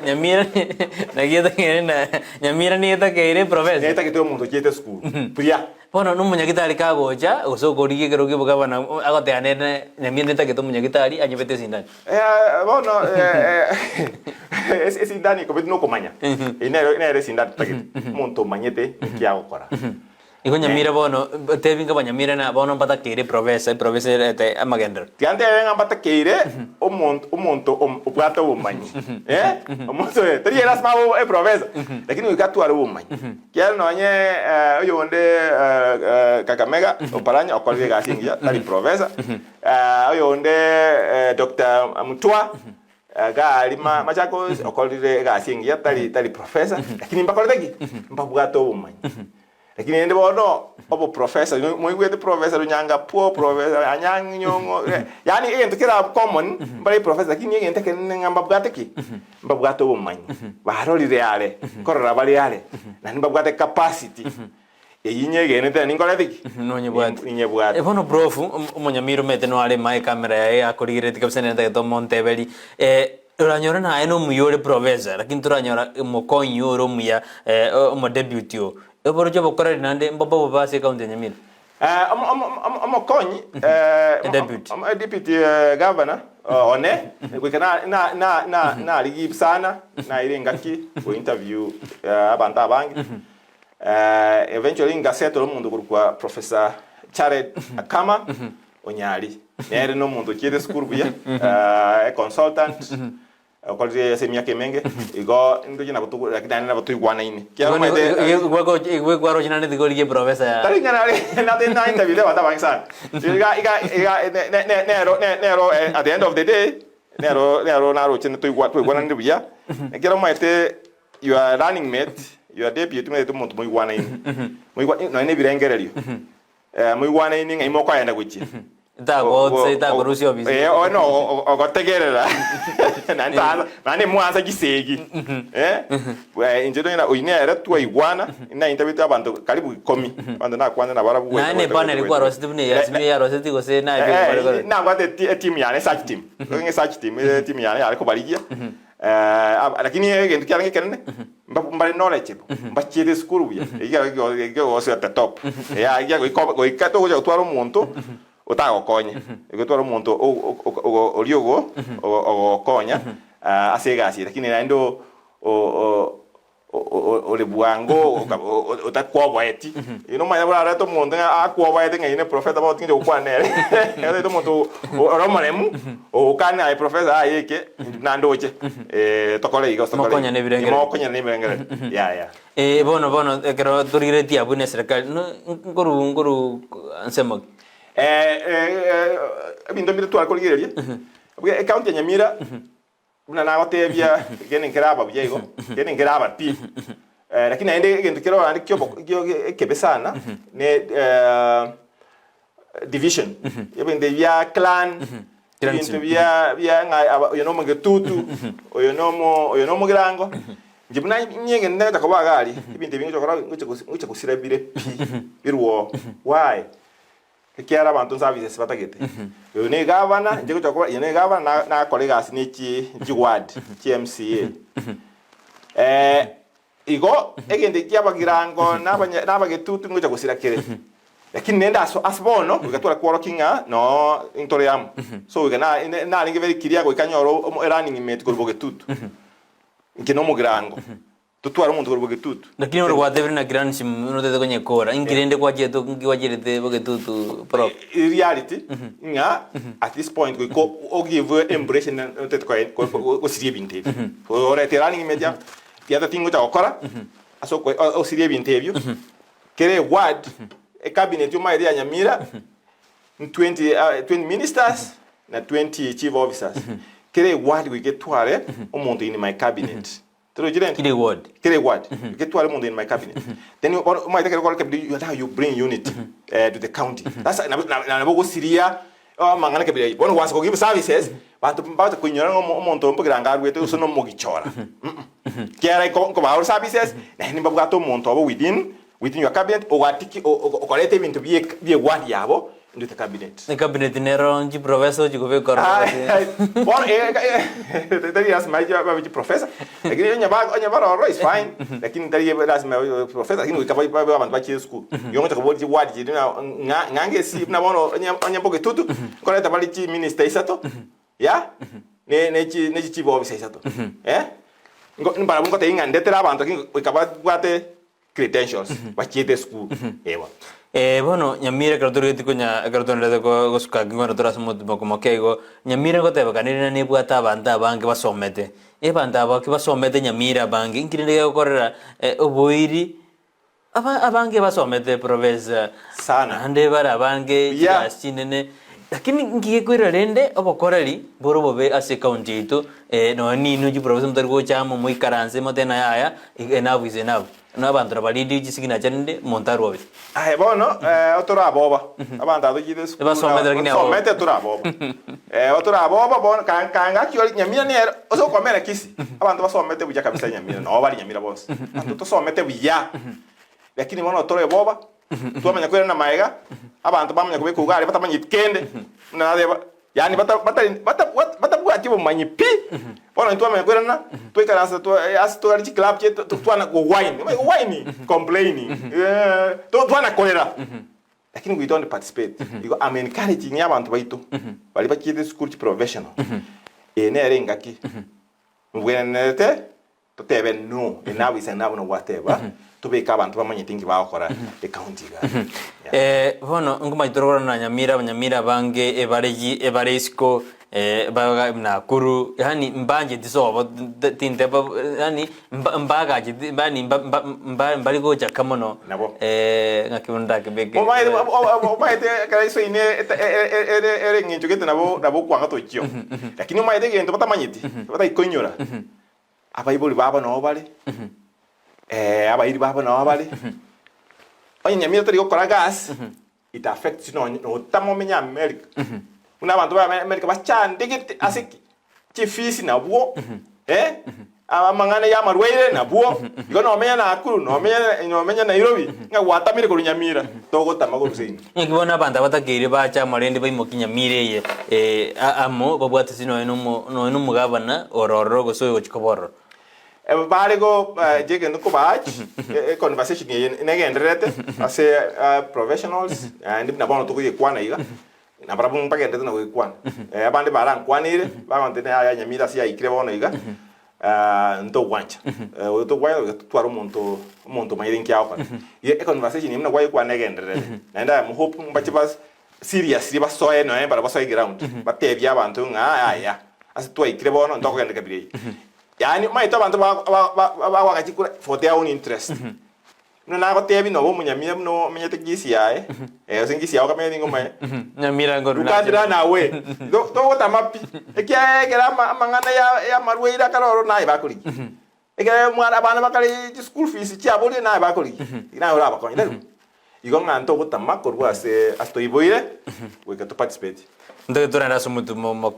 na gieta na Nyamira ni eta kere professor eta kito mundo kiete school pria bona no munyagitari kagocha usogorige kero kiboga bana agoteane Nyamira eta kito munyagitari anyebete sindani bueno es sindani ko no komanya ine sindani takiti monto manyete kia okora iko Nyamira bono tevinga banyamira na bono pata kere professor ete amagender tiante venga pata kere o monto o plato o manyi o monto teri eras mawo e professor lakini ukatu alo o manyi kiano no nye oyo onde Kakamega o paranya o kolwe gasingia tali professor oyo onde Dr. Mutwa galima Machakos o kolwe gasingia tali professor lakini mbakoleteki mbabwato o manyi lakini ende bono obo professor moigwete professor nyanga po professor anyang nyongo yani ente kira common mbale professor lakini ente kenenga mbabwateki mbabwato bomanyi baroli reale korora bali ale na mbabwate capacity eyinyege ente ningoleteki no nyebwate bono prof umunyamiro mete no ale mai camera ya akorire tikabsene ente to Montebelli uranyora na eno muyore professor lakini turanyora mokonyi oro muya mo debut yo eboro jobo korari nande mbabo base county Nyamira konyi deputy governor one kwekana na ligi sana na ile ngaki ko interview abantu abangi eventually ngaseto mundo kurukwa professor Chared Akama onyali nere no mundo kide school buya consultant okolje se miaka menge igo ndo jina butu lakini na butu igwana ine kiaro mede igwe kwaro jina ne digoli professor tari ngana na interview le wata bangsa nero at the end of the day nero na ro chine to igwana ndi buya kiaro mete you are running mate you are deputy mate to muntu mo igwana ine mo igwana no ine birengererio mo igwana ine ngai mo kwa yenda guchi Ita Russia office. No, ogotegerera. Nani mwanza gisegi. Injiro ina uinera tu igwana ina interview abantu karibu 10. Bando na kwanza na barabu. Nani panel kwa Roseti ya Roseti go se na na ngwate team yane search team. Ngi search team team yane ariko barigia. Lakini ngende kyarenge kenene. Mbali knowledge. Mbachire school buya. Iga at the top. Ya iga go ikato go twaro monto. Utago konye igotwara umuntu oliogo ogokonya asegasi lakini nando ole buango otakwabaeti ino manya bora to monde akwabaeti ngine professor ba tinge okwanere to monto oromaremu o kana ai professor ayeke nandoche tokole igo tokole mokonya ne birengere ya bono kero turire ti abune serikali nguru ansemo bindo bitu alkolgireria porque county Nyamira una na otebia gene ngeraba byego gene ngeraba pi lakini aende gende kero andi kyo kebesana ne division yebende bya clan bintu bya yonomo getutu oyonomo girango njibuna nyenge ndeta ko bagali ibintu bingi chokora nguche kusira bire pi birwo why kiara abantu services batagete yone governor njeko chokora yone governor na colleagues ni chi ward MCA igo egende kyabagirango nabagetutu nguche kusira kire lakini nenda asbono ugatura kworo kinga no intoriam so na linge very kiria go ikanyoro running mate go bogetutu nkino mugirango tutwara umuntu go bogetutu lakini oro wadebri na grand sim no te konye kora ingirende kwa jeto ngiwajirete bogetutu Prof reality nga at this point go give embrace na te ko sirie binte ora te running media ya tingo ta okora aso ko sirie binte bio kere ward a cabinet yoma area Nyamira 20 ministers na 20 chief officers kere ward we get tware omuntu in my cabinet tro jirent kere ward we get tware omuntu in my cabinet then you might take a cabinet you bring unity to the county that's na bogo siria mangana kebile bono was go give services but ko nyora omuntu mpugiranga rwete usono mugichora kera ko ba services na ni babugato omuntu obo within your cabinet o kolete bintu bie ward yabo into the cabinet. The cabinet nero nji professor jikove korora. Bon that is my job as professor. Lakini nyaba ro is fine. Lakini that's my professor lakini ukaba abantu bachi school. Yongo takaboti ward jidina ngange si na bono nyamboge tutu koleta bali chi minister isato. Ya? Ne chief officer isato. Mbara bungo te inga ndetera abantu ukaba gwate credentials bachite school ewa bono Nyamira kraturiti kunya kratonrede ko suka ngono torasmo como kego Nyamira ko teba kanina ne bwata banda bange basomete banda ba ke basomete Nyamira bange ingirinde ko korera oboiri abange basomete professor sana ande bara bange yasinene lakini ngiye kwira rende obokoreri boro bobe ase county itu no ni no ji professor mtargo chamo moi karanse motena yaya ena wize na abantu balidi jisigina chande montaro obe bono otora boba abantu adogide school basomete otora boba otora boba bono kanga kiyo Nyamira ne oso komera Kisii abantu basomete buja kabisa Nyamira no bali Nyamira bose abantu tosomete buya lakini bono otora boba tuamanya kwera na maiga abantu bamanya kubeka ugari batamanya kende na deba yani bata bwati bo manyi pi bono tuamanya kwera na tuikaransa tu as tu ali club che tuana go wine complaining tuana kolera lakini we don't participate you am encouraging abantu baito bali bakide school professional ene rengaki mwenete totebe no now is now no whatever tubeka abantu bamanye tingi bakora e county ga bono nguma itorora na Nyamira bange ebaresko baga na kuru yani mbanje disobo tinte yani mbaga bani mbali go jakamono ngakunda kebeke omaite kala iso ine ere nginjo gete nabo kwanga tochio lakini omaite gento batamanyiti batayikonyora abayibuli baba no bale abayiri baba no bale onye Nyamira tari gukora gas it affects no tamomenya America una abantu ba America bachandike asiki chifisi na buo amangane ya marweire na buo igo no menya na akuru no menya Nairobi nga watamire ko Nyamira togo tamago rusini ngibona abantu batakire bacha marende baimoki Nyamira ye amo babwate sino eno mugabana ororo gosoyo chikoboro bale go jege no ko bach conversation ye negenderete ase professionals and na bono to ko kwana iga na bara bun pagende na ko kwana abande baran kwanire ba mantene ya Nyamira sia ikre bono iga ndo wancha to why twaro monto mayirin kyao kwa ye conversation imna why kwa negendere nanda mu hope mbachibas serious ba soye no para ba soye ground ba tebya abantu ya asitwa ikrebono ndo kwenda kabiri yani mai to abantu ba wakachikura for their own interest na ko tebi no bo munyamira no menyete Kisii yae singisi yao kama ningo mai Nyamira ngoro ukandira nawe to wota mapi ekya gera mangana ya marweira kaloro na ibakuri ekya mwana abana bakali school fees cyabole na ibakuri ina ora bakonye lero igo nganto gutama korwa se astoiboire we to participate ndo turana sumutu mo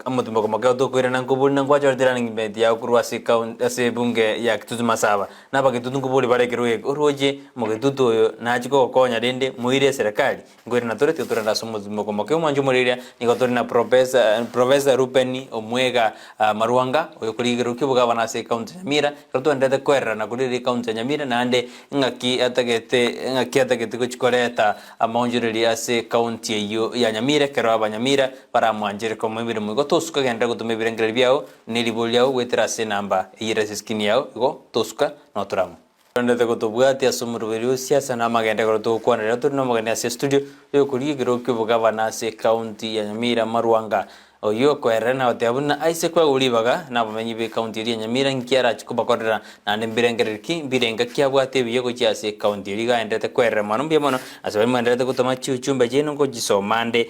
to kwira nan kubuli nan kwacho dirana ngimeti ya kurwa se bunge ya kitutu masaba na ba kitutu kubuli bare kiruye oroje mo kitutu yo na chiko konya dende muire serikali ngwira na torete turana sumutu mo manju muriria niko turina professor Ruben Omwega Marwanga oyo kuligiru kibuga bana se county Nyamira kato ndete kwera na kuliri county Nyamira na ande ngaki atagete kuchikoleta amonjuriri ase county ya Nyamira kero abanyamira para mwanjire ko mwibire mwigo tosuka genda gutumibire ngere byao nilibulyao wetrase namba yirase skini yao go tosuka no turamu ndete gutubwati asumurubiri siasa na magenda ko to kwanira turi no magenda ase studio yo kuligiro kibuga bana ase county ya Nyamira Marwanga oyo kwerena otabuna aise kwa ulibaga na bamenyi be county ya Nyamira nkiara chikubakorera na ndembirengeriki birenga kyabwate biye ko cyase county liga ndete kwerera manumbi mono asabe mandete gutoma cyumba jeno ngo gisomande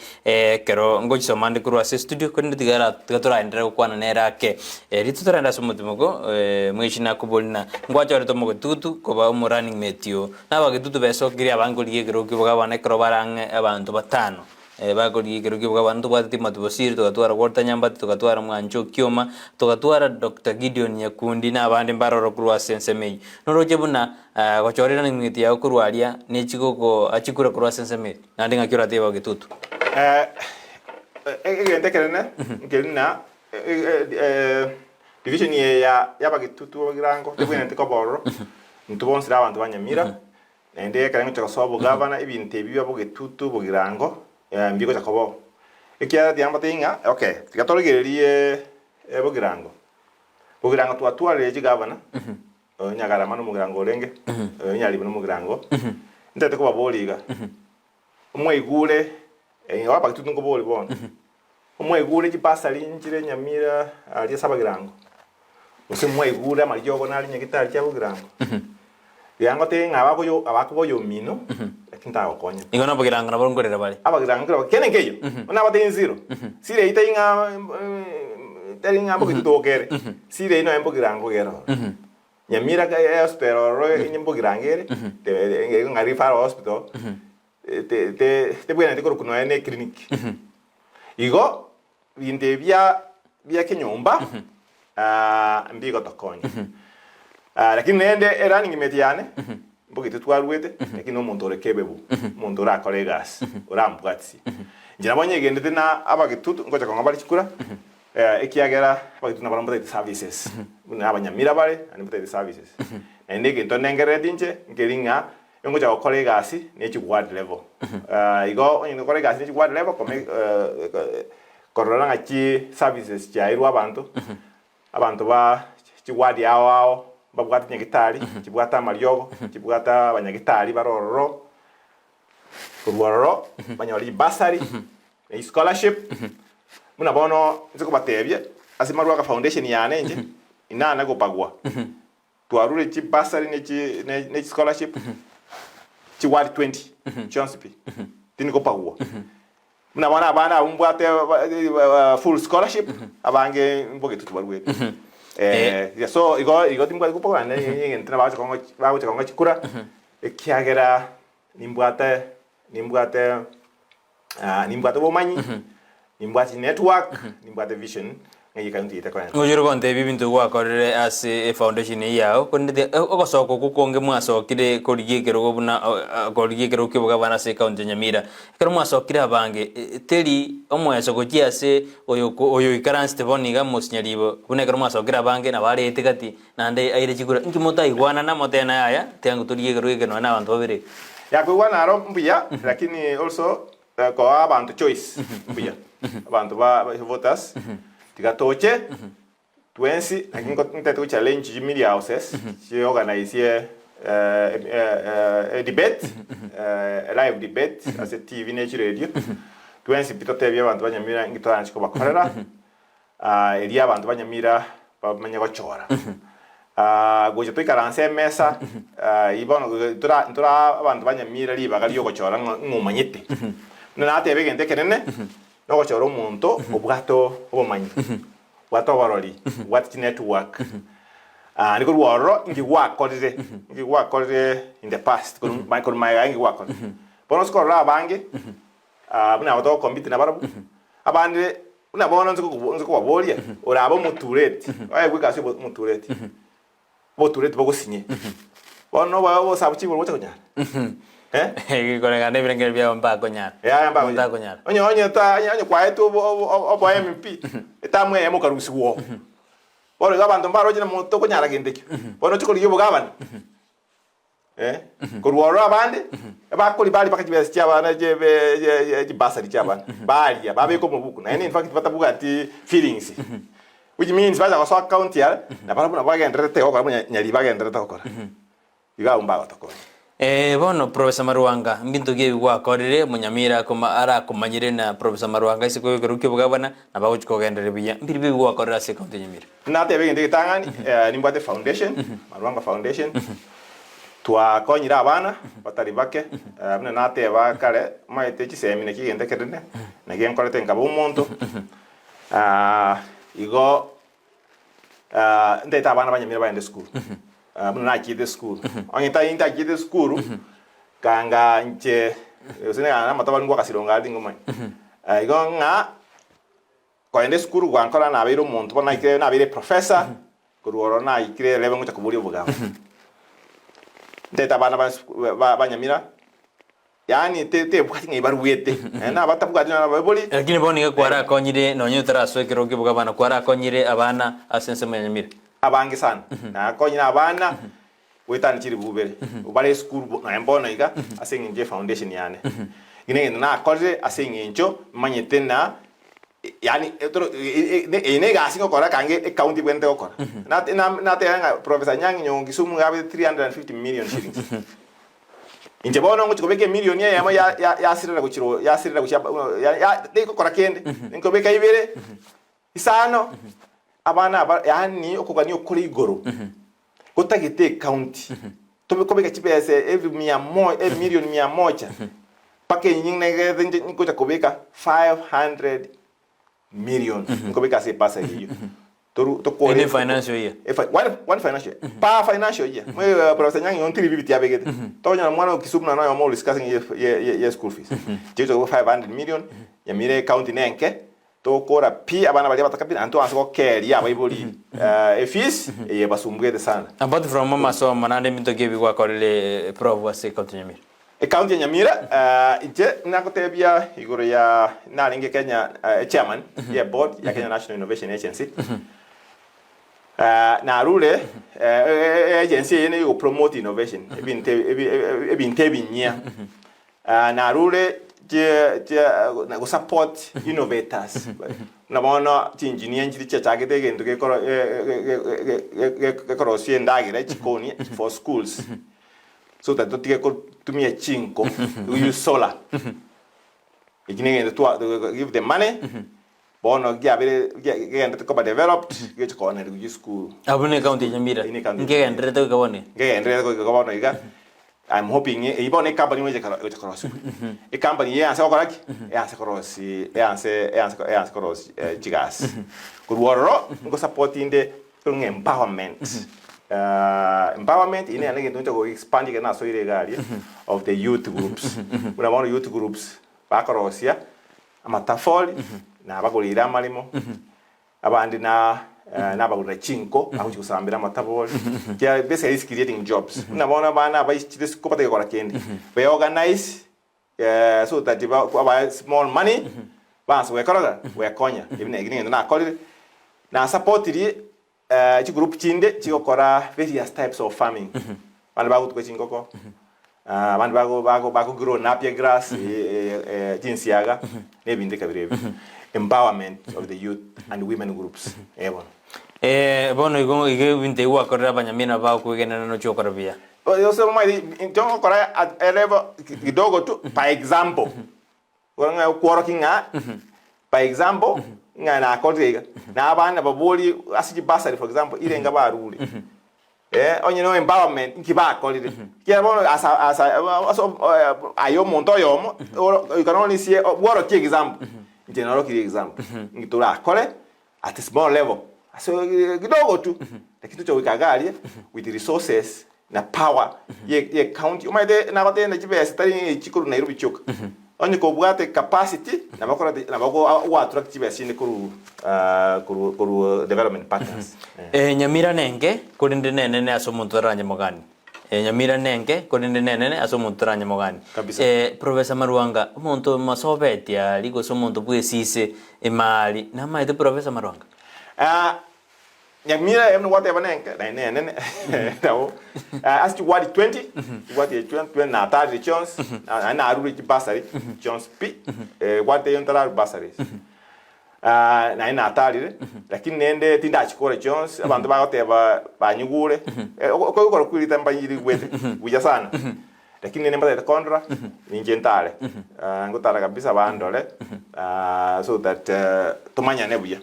kero ngo gisomande kuru ase studio ko nditigara tugatora ndere kwana nerake ritutora sumutumogo mwishina kubolina ngwacho retomo tutu ko ba mu running metio na bagitutu beso kiri abangoliye kero kibuga bana kero barange abantu batano bagoli kero kibuga bantu bati matubosiri tugatwara Walter Nyambati tugatwara Mwanjo Kioma tugatwara Dr. Gideon Nyakundi na abandi mbaroro kurwa sensemei noroje buna gochorera n'imwiti ya kurwaria n'ikigoko akikura kurwa sensemei nandi ngakira teba gitutu egende kerena ngelina division ya bagitutu girango tebwene tekoboro ntubonsira abantu banyamira nende karengo chakosobo governor ibinte biba bogitutu bogirango mbiko chakobo ekia diamba tinga okay tikatorogererie bogirango twatware gavana nyagara mano mugirango lenge nyali bino mugirango ndete ko baboliga umwegure wapa kitu ngo boli bona umwegure kipasali njire Nyamira ali sabagirango usimwegure amaryogo nali nyagitari cya bogirango yango tinga abakoyo mino kinta okonya ingona bogirango na borongorera bali abagirango kene ngeyo una bate zero sire itainga taringa bogitu okere sire ino embogirango gero Nyamira ka hospital ro inyembogirangere te ngari faro hospital te bwena tikoro kuno ene clinic igo binde bya kenyomba mbiko tokonya lakini nende erani ngimetiane mbogitu twarwete lakini omuntu orekebebu omuntu orakoregas orambwatsi njira bonye gendete na abagitutu ngocha konga bali chikura ekiagera abagitu na barambo services buna abanyamira bale ani bute services ende gento nengere dinche ngeringa ngocha okoregas ne chigward level igo onye okoregas ne chigward level kome korora ngachi services cha irwa abantu ba chigward yao babwata nyagitari kibwata maryogo kibwata abanyagitari barororo kurwaro banyori basari e scholarship muna bono nziko batebye asimarwa ka foundation yane nje inana go pagwa twarure chi basari ne scholarship chi ward 20 chance pi tiniko pagwa muna bona abana umbwate full scholarship abange mboge tutubarwe so igo timbwa kupo ane yentra bacho konga chikura ekiagera nimbwate bomanyi nimbwate network nimbwate vision ngi county itakwana ngojuro konte bibintu gwakorere as a foundation yao konde okosoko kukonge mwasokire korigekero gobuna korigekero kibuga bana se county Nyamira kero mwasokire abange teri omweso gokiase oyo ikaranste boniga musinyaribo bune kero mwasokire abange na bare etikati nande aire chigura inki mota igwana na motena yaya tengo torigekero igeno na abantu babere yakugwana aro mbuya lakini also ko abantu choice mbuya abantu ba voters tigatoche twensi nakingo ntetu challenge media houses she organize a debate a live debate as a TV nature radio twensi pitote bya abantu banyamira ngitwana chiko bakorera eri abantu banyamira bamenya gochora goje twikaranse mesa ibono tura abantu banyamira libaga lyo gochora ngumanyite na atebe gente kenene no gochora omuntu obwato obumanyi bwato baroli what network niko ruoro ngi wakorire in the past kun Michael Maya ngi wakor bono skora bangi buna bato compete na barabu abandi una bono nziko wabolia orabo mutureti aye gwikase mutureti botureti bogosinye bono babo sabuchi bocha kunyara Kikorenga nebirengere bya mbako nyara. Ya mbako nyara. Onyo kwa etu obo MP. Etamwe yemo karusi wo. Boro gabantu mbaro jina moto ko nyara gendeki. Bono chiko liyo gaban. Ko ruoro abande. Eba ko libali pakati bya cyabana je basari cyabana. Bali babe ko mubuku. Na in fact batabuga ati feelings. Which means baza ko account ya na barabu na baga ndrete ko nyali baga ndrete ko. Iga umbaga to ko. Bono Prof Marwanga mbintu ge gwakorire munyamira koma ara kumanyire na Prof Marwanga isiko yogeruke bugabana na baguchiko gendere biya mbiri bi gwakorira se county nyamira na tebe ngende tangani ni mbate foundation Marwanga foundation twa konyira abana batari bake bune na teba kare maite chisemine kigende kedene na genkorete ngabo umuntu igo ndeta abana banyamira baende school muna kide school ongita inta kide school kanga nche usine ana mataba ngwa kasironga ndi ngomai igo nga koende school gwankora na abiro muntu bona ikire na abire professor kuruoro na ikire lebe ngocha kuburi obugabo ndeta bana banyamira yani te bwati ngibaruwete na batabuga na baboli lakini boni kwara konyire nonyo taraswekero kibugabana kwara konyire abana asense munyamira abangi sana na konyina abana wetani chiri bubere ubale school na mbona iga asenginje foundation yane ine na koje asenginjo manyete na yani ine ga asingo kora kange county bwente okora na te nga professor nyangi nyongi sumu gabe 350 million shillings inje bono ngo chikobeke million ya sirira kuchiro ya sirira kuchapa ya de kora kende ngobeka ibere isano abana yani okugani okuri igoro gotagite county tobekobeka chipese every million 100 pake nyingne nje ngoja kobeka 500 million ngobeka se pasa hiyo to ko in financial year one financial pa financial year mwe professor nyangi on tiri bibiti abegete to nyana mwana okisubuna na mo discussing ye school fees jeto 500 million ya mire county nenke to kora pi abana bali batakapira anto asoko keri ya baiboli fees ye basumbwete sana about from mama so manande minto gebi kwa korele Prof wase county nyamira county nyamira ije nakotebia igoro ya nalinge Kenya chairman ya board ya Kenya National Innovation Agency na rule agency yene yo promote innovation ebintebinya na rule na go support innovators na bona engineer njiri chagete gento ke koro siendagira chikoni for schools so that to tike ko tumia chinko we use solar ikinenge to give the money bono giabere gende to developed ge chikona ri school abune county nyamira ngende to kabone ngende to kabone iga I'm hoping ibone company weje cross e company ya sa koraki ya sa cross ya sa cross jigas kurworo ngo supporting the empowerment empowerment ine anenge ndo go expand ke na so ire gari of the youth groups una mono youth groups ba cross ya amatafoli na bagolira malimo abandi na bagolira chinko aho kusambira amatafoli ya basically is creating jobs una bona bana ba ichite sikopate kwa kendi we organize so that about small money bans we koroga we konya ibine igini na kolire na support ri chi group chinde chikokora various types of farming bana bago tukwe chingoko bana bago grow napier grass jinsiaga nebinde kabire empowerment of the youth and women groups ebona Bono ige winte wa korra banyamina ba kuigena no chokora bia. Yo se mai ndio kora at a level kidogo tu by example. Wanga kworo kinga by example nga na kodega. Na abana baboli asiji basari for example ile nga ba rule. Onye no empowerment nkiba kolide. Kia bono asa ayo monto yomo you can only see what ki example. General ki example. Ngitura kole at a small level. So kidogo tu lakini tucho wikagalia with the resources na power ye county umaide na kote na chibe stari chikuru Nairobi choka onye ko bwate capacity na bako wa attract chibe sine kuru development partners. Nyamira nenge kodinde nene asomuntu ranya mogani. Nyamira nenge kodinde nene asomuntu ranya mogani. Professor Marwanga umuntu masobeti ali go somuntu bwesise emali na maide Professor Marwanga. Nyamira emno whatever nenke nene no as to what 20 what 20 na tari chance na aruri basari chance p what they entrar basari na tari lakini nende tinda chikore chance abantu bagoteba banyugure ko kulita mbanyiri wete buja sana lakini nene mbata kondra ninjentale ngotara kabisa bandole so that tumanya nebuya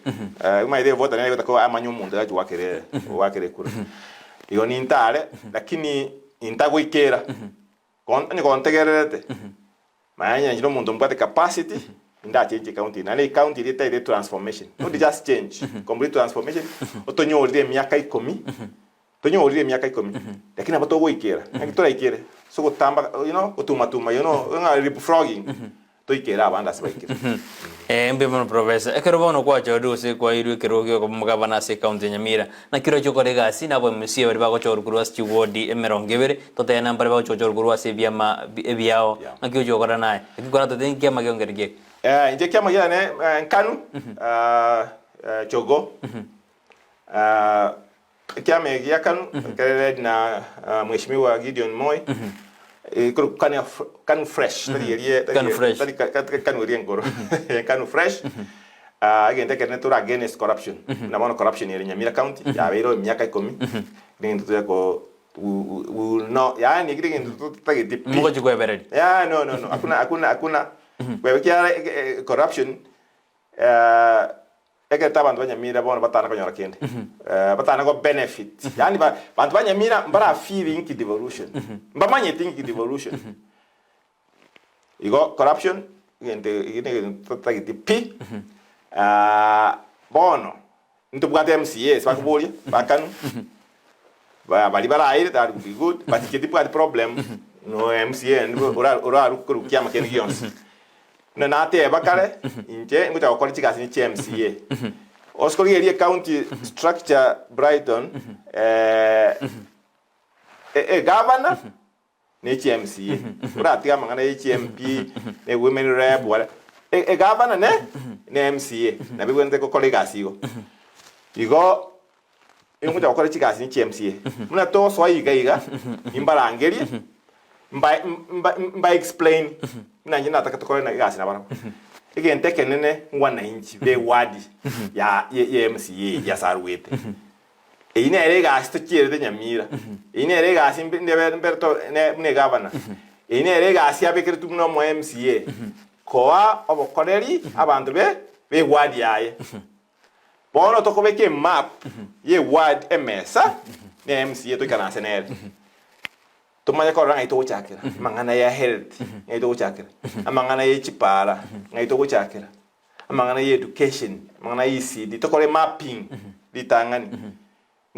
umaide vota nene ko amanyu mundu gaji wakere kura iyo nintale lakini intagwikera ni kontegerete manya njiro mundu mbate capacity nda change county na county ile transformation not just change complete transformation otonyori miaka 10 tonyorire miaka 10 lakini abato gwikera ngitora ikere so gutamba utuma nga leapfrogging to ikera abanda sibaikira mbe mono professor ekero bono kwa chodo se kwa iru kerogyo ko mugabana se county Nyamira na kiro chokore gasi nabo msie bari bako choro kurwa sti wodi emerongevere to te namba bako choro kurwa se biama ebiao na kiro chokora nae ekikora to ten kiama gyongerege nje kiama yana nkanu chogo kiame ya kanu kare na mheshimiwa Gideon Moi kanu fresh kanu riengoro kanu fresh agente kene tura against corruption na mono corruption ya Nyamira County ya bero miaka 10 ngindu tu yako no yani ngindu tu tageti muko chikwe beredi no hakuna wewe kia corruption eke tabantu banyamira bona batana konyora kende batana go benefit yani bantu banyamira mbara feeling ki devolution mbamanye think ki devolution igo corruption ine totagiti p bono ntubwate MCAs bakubolia bakanu bali baraire that would be good but kiti pwa problem no MCA ora rukurukia makeni gyons na ate bakare inje nguta okora chikasi ni MCA oskori area county structure Brighton governor ni MCA ura tia mangana HMP ne women rep wala governor ne MCA na bigwente ko colleagues igo nguta okora chikasi ni MCA muna to so iga imbarangerie mba explain na njina atakatokole na gasi na bana again take nene ngwana inchi be wadi ya MCA ya sarwete ine ere gasi to chiere de Nyamira ine ere gasi mberto ne governor ine ere gasi abekere tumuno mo MCA koa obokoreri abantu be wadi yaye bono tokobeke map ye ward emesa ne MCA to kana senere tumanya ko ranga ito chakira mangana ya health ito chakira amangana ya chipara ito chakira amangana ya education amangana ya ECD to kore mapping litangani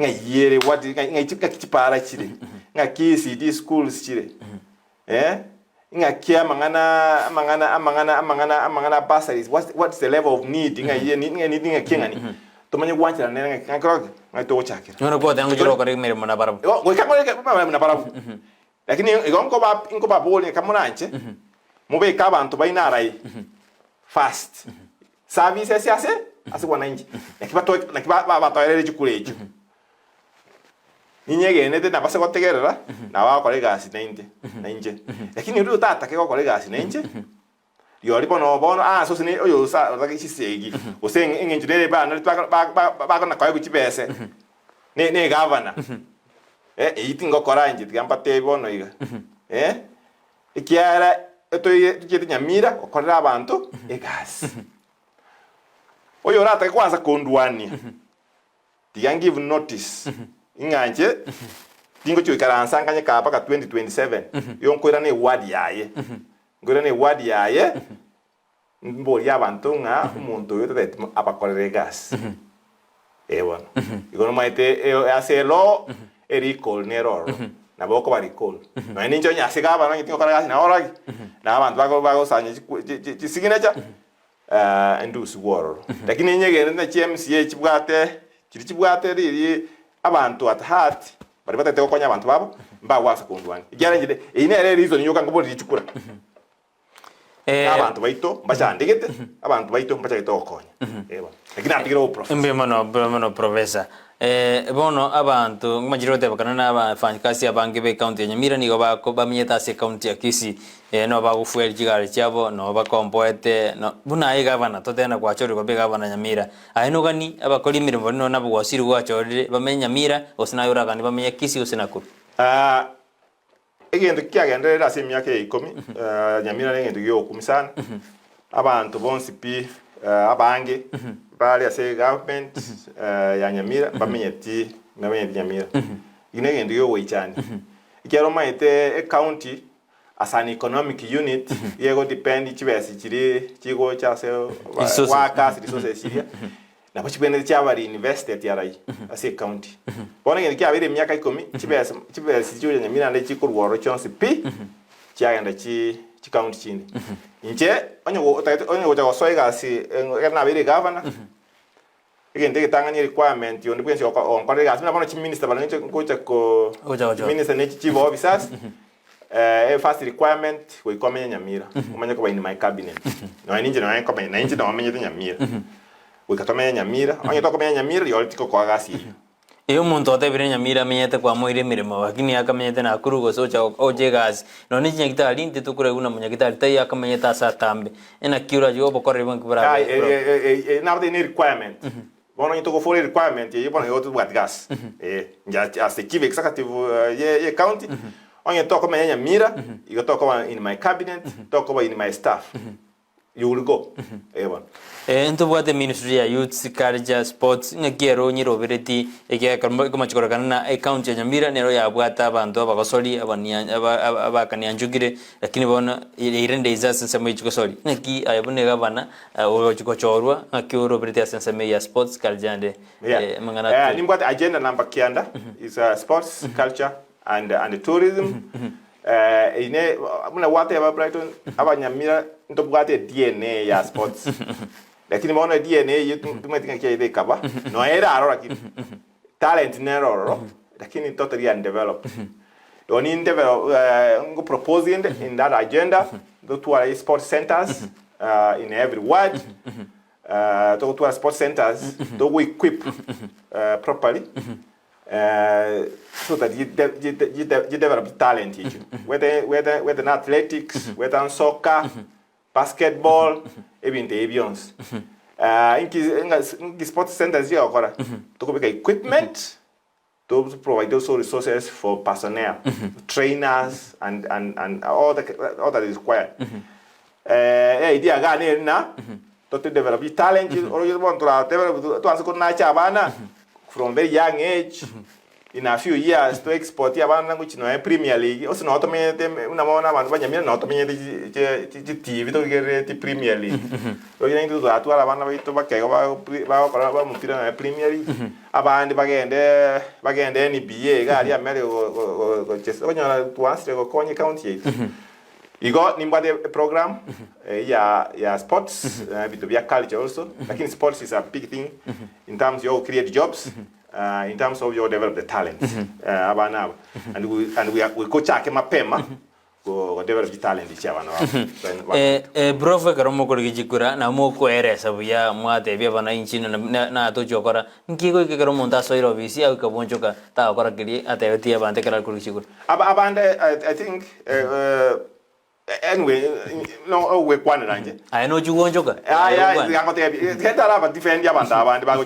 ngayere what ngaichika chipara chire ngakisi schools chire ngakia amangana bursaries what's the level of need ngakengani tumanya gwanchira nene ngakro ngaito chakira ngono ko tangu jiro kare mere mona barabu ngo kamwe na barabu lakini inko ba boli kamunanche mube kabantu bainarai fast services yase asikwana nje nakiba batoyere chikulecho ninyege nete na base gotegerera na ba kolega asi nje lakini uri utata ke kolega asi nje yori bono so sine oyo sa ra kisegi oseng engenjire ba na ba kana kwa kuchibese ne governor itingo kora inji gamba te bono iga ikiara eto Nyamira okorera abantu egas oyo rata kwanza kondwani tiga give notice inganje tingo chwikaransa nganye ka paka 2027 yonkwera ne ward yaye ngora ne ward yaye mbori abantu nga umuntu yote abakorera gas ewa igono maite aselo ericall neror na boko ba recall no ninjo nya sigaba no tingo kara na ora na abantu bago sanye siginature endus war lakini nyege na CMCH chibwate riri abantu at heart bari batete kokonya abantu babo mba wasa kundwani igara njide ine ere reason yoka ngobori ichukura abantu baito mbachandegete abantu baito mbachagete kokonya eba lakini atigiro prof mbe mono professor bono abantu ngmajirote bakana na abafanyikazi abange be county ya Nyamira nigo bako bamenyeta se county ya Kisii no bagufuel jigare cyabo no bakompoete no buna iga bana totena kwa chori kwa be gavana Nyamira aino gani abakori mirimo no nabo wasiri kwa chori bamenya Nyamira osina yura gani bamenya Kisii osina kuru egendo kyagendera ase myaka 10 Nyamira negendo gyo kumisana abantu bonsi pi abange bali ase government ya Nyamira bamenyeti Nyamira inegendo gyo weichani ikyaro maite county as an economic unit yego depend chibesi chiri chigo chase waka resources chiria na pochibene chabari invested yarai ase county bona ngene kyabire myaka 10 chibesi chiyo Nyamira ne chikurworo chonse pi kyagenda chi county chini inche onyo go soiga si na bire governor igende gitanganya requirement yondi bwense onkore gas na bona chi minister bana nche ngocha ko minister ne chief officers first requirement we come Nyamira umanye ko in my cabinet no ninje no ko na ninje no amenye Nyamira we katomenya Nyamira onye to komenya Nyamira yo tiko kwa gasi iyo muntu otebire Nyamira amenyete kwa moire mirimo lakini akamenyete na kurugo socha oje gas no ninje ngitari nte tukure una munya gitari tai akamenyeta asa tambe ena kiura yo bokore bwank bra na the requirement bona nyito ko for requirement ye bona yo to what gas nja as the chief executive ye county onye to komenya Nyamira you talk about in my cabinet talk about in my staff you will go eba ento bwate ministry ya youth culture sports ngakero nyirobereti eke kama chikorakana na account ya Nyamira nero ya bwata abantu abakosori abakani anjugire lakini bona irende izasa nsemo ichikosori ngaki ayabone gabana ochikochorwa ngakiro bereti asense ya sports culture ande mangana nimbwate agenda number kianda is sports culture and tourism ine muna wate aba Brighton aba Nyamira ntobwate DNA ya sports lakini maona DNA yetu tumetinga kia ide kaba no era arora ki talent nero lakini totally undeveloped don't develop ngo proposing in that agenda go to our sports centers in every ward to our sports centers to we equip properly so that you develop talent whether in athletics whether in soccer basketball even the avions in sports centers here okora to make equipment to provide those resources for personnel trainers and all that is required idea gani na to develop talent or you want to develop to answer na chabana from very young age in a few years to export ya bana nguchi no Premier League osi no automate unamona abantu banyamira no automate TV to get the Premier League lo yina into atwala bana baito bakego ba mupira na Premier League abandi bagende NBA gali amere go chesa banyana tuanse go konye county yetu igo nimbade program ya sports bit of culture also lakini sports is a big thing in terms you create jobs in terms of your develop the talent abana and we coach ake mapema go develop the talent ichaba na Prof karomo korigikura na moko eresa buya mwate bya bana inchino na tojokora nkigo karomo ndaso iro bisi au kabonjoka ta kora kiri atetia bande kara korigikura abanda I think anyway no we kwana ranje I know you won't joke. yango te kenda la defend ya banda abandi ba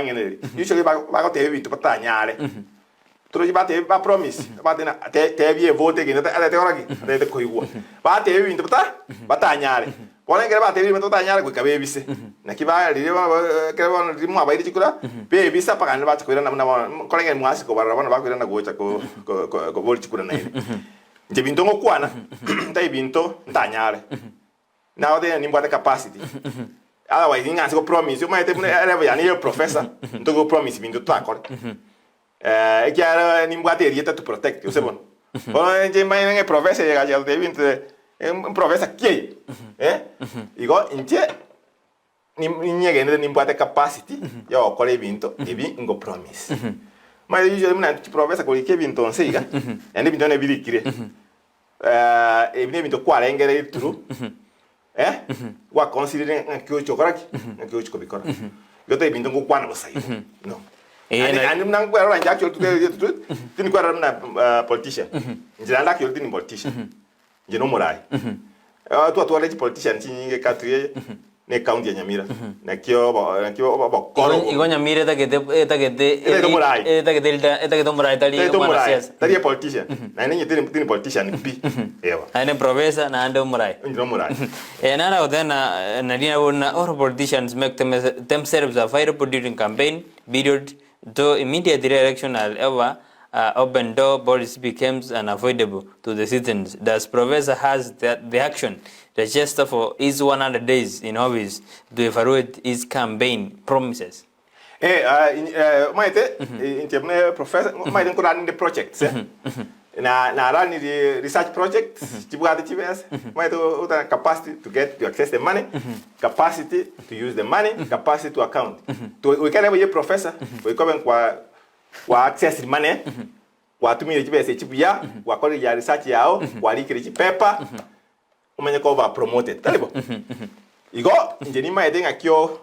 ngene usually ba te bintu patanyale tro ba te ba promise ba te bi vote gene te ora ki te koigwa ba te bintu patanyale pone ngere ba te bintu patanyale ku kabe bise na kiba ri ba ke ba ri mu abairi chikura be bisa pakana ba chikura na kole ngene mwasi ko ba ba kwira na gocha ko bol chikura na ile nje bintu ngokwana tai bintu ntanyale now they need what capacity otherwise you go promise you might have a professor to go promise bintu takor e chiaro ni mbate rieta to protect you sebon o nje mai nge professor ya ya de bintu un professor ki igo nje ni nyege ni mbate capacity yo kole bintu ebi ngo promise mai usually mna professor ko ke bintu onsiga ende bintu ne birikire ebi bintu kwala engere true wa considering ngakyo chokoraki ngakyo chikobikora gote bintu ngokwana basayo no and mna ngwara ranja actually to tin kwara mna politician njira ndakyo tin politician je no morai to le politician tinge katrie ne county ya Nyamira na kyo ba koro igo Nyamira takete morai tali mwana siasa tali politician na ninyi tin politician pi ewa ane professor na ande morai ndiro morai nara odena na dina wona or politicians make themselves a fire producing campaign period to immediate election ever open door policy becomes unavoidable to the citizens. Thus, Professor has the action register for his 100 days in office to evaluate his campaign promises. Maite, in terms professor, maite ko run the projects. Na run the research projects, tibuga the TVS, maite uta capacity to access the money, capacity to use the money, capacity to account. We can have a professor, we come kwa access money kwa tumire chibese chibuya kwa kole ya research yao kwa likire chipepa umenye ko ba promoted talibo igo njeni ma edenga kyo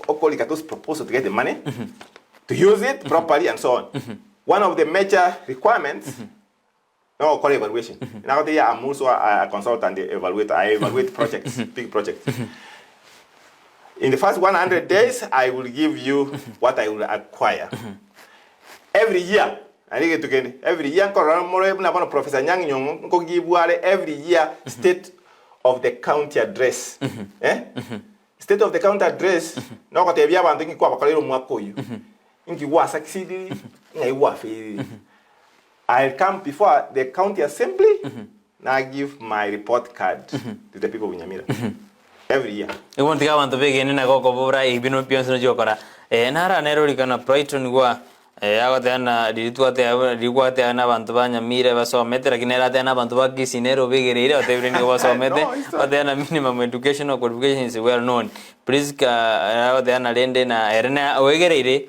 oko likatos proposal to get the money to use it properly and so on. One of the major requirements no call evaluation. Now they are also a consultant I evaluate projects, big projects. In the first 100 days, I will give you what I will acquire. Every year, every year, Professor Nyang give every year state of the county address. State of the county address, no ko te bia bantu ki kwa bakalero mwako yu. Inki wa succeed, ngai wa fail. I'll come before the county assembly, and I give my report card to the people of Nyamira. Every year. I want to go on the big in a go over a bino pions no jokora. Nara neroli kana Brighton gua. Ago tena dilikuwa tena bantu ba Nyamira basomete lakini era tena bantu ba Kisii bigirire otebrini basomete tena minimum educational qualification is well known. Please ago tena lende na erena oegerire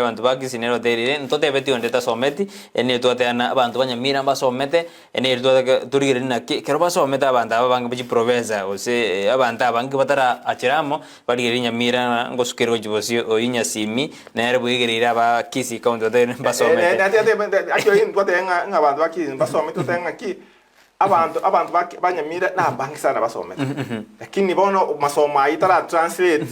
bantu ba Kisii oterire ntote beti ondeta someti ene to tena bantu ba Nyamira basomete ene to turigire na kero basomete abantu abanga bichi province ose abantu abangi batara achiramo baligire Nyamira ngosukero jibosio oinya simi na ere bigirire aba Kisii basomete actually ntote nga bantu ba Kisii basomete tenga ki abantu ba Nyamira na bangi sana basomete lakini bono masomo itara translate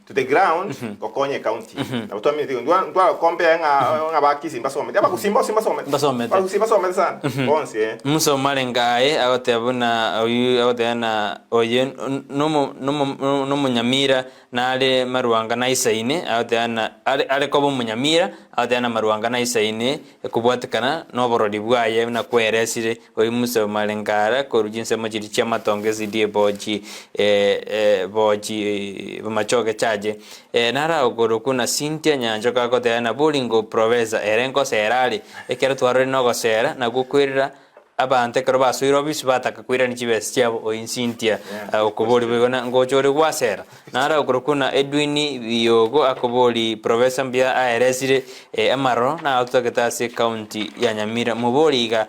to the ground kokonye county na to mimi ndo compare nga ba Kisii basomete aba kusimba basomete sana bonse musomale ngae agotebuna oyu agotena oyen no Nyamira na ale Marwanga na isaine agotena ale kobo Nyamira agotena Marwanga na isaine kubwatikana no borodi bwaye na kweresire oyu musomale ngara korujinse majiri chama tongezi die boji machoke chaje nara ogoroku na Cynthia Nyanjoka agotena bulingo professor erenko serali ekero twarore no gosera na gukwirira abante kero baswiro bisbataka kwira ni chibes cyabo o Cynthia okobori bigona ngochore gwasera nara ogoroku na Edwin Biyogo akobori professor mbia aeresire amaro na autogetase county ya Nyamira muboriga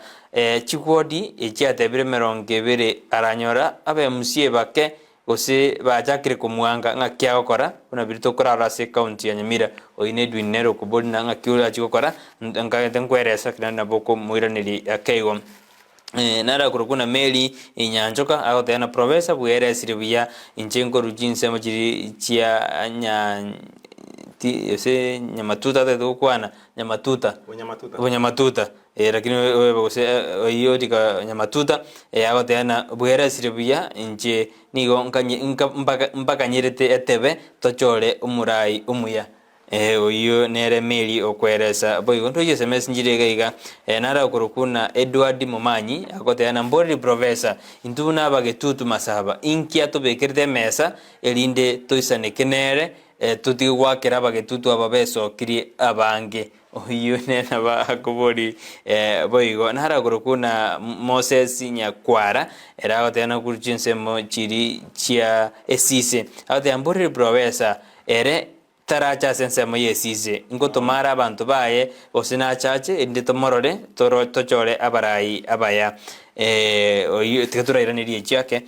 chikwodi echiatebire merongebere aranyora abe musie bake gose bajakire kumwanga ngakia gukora kuna birito kurara se county ya Nyamira oine dwinero kubona ngakiura chikokora ngakete nkweresa kinana boko muiraniri akeigo nara kurukuna meli inyanjoka agoteana Profesa bwere siribuya inchengo rujinse mujiri chia ese nyamatuta tetu kwana nyamatuta nyamatuta lakini wewe bose iyo dika nyamatuta agoteana bwere siribuya inche nigo mpaka nyirete etebe tochole umurai umuya oyo nere meli okweresa boigo ntoye SMS njirega nara kurukuna Edward Momanyi agoteana mbori Profesa intuna bagetutu masaba inkia tobekirte mesa elinde toisane kenere tutigwakira bagetutu ababeso kiri abange oyo nena bakobori boigo nara kurukuna Moses Nyakwara era agoteana kurchinsemo chiri chia esise agoteana mbori Profesa ere taracha sense moyesise ngoto mara abantu baye osina chache inde tomorore toro tochore abarai abaya oyo tikatura ni chake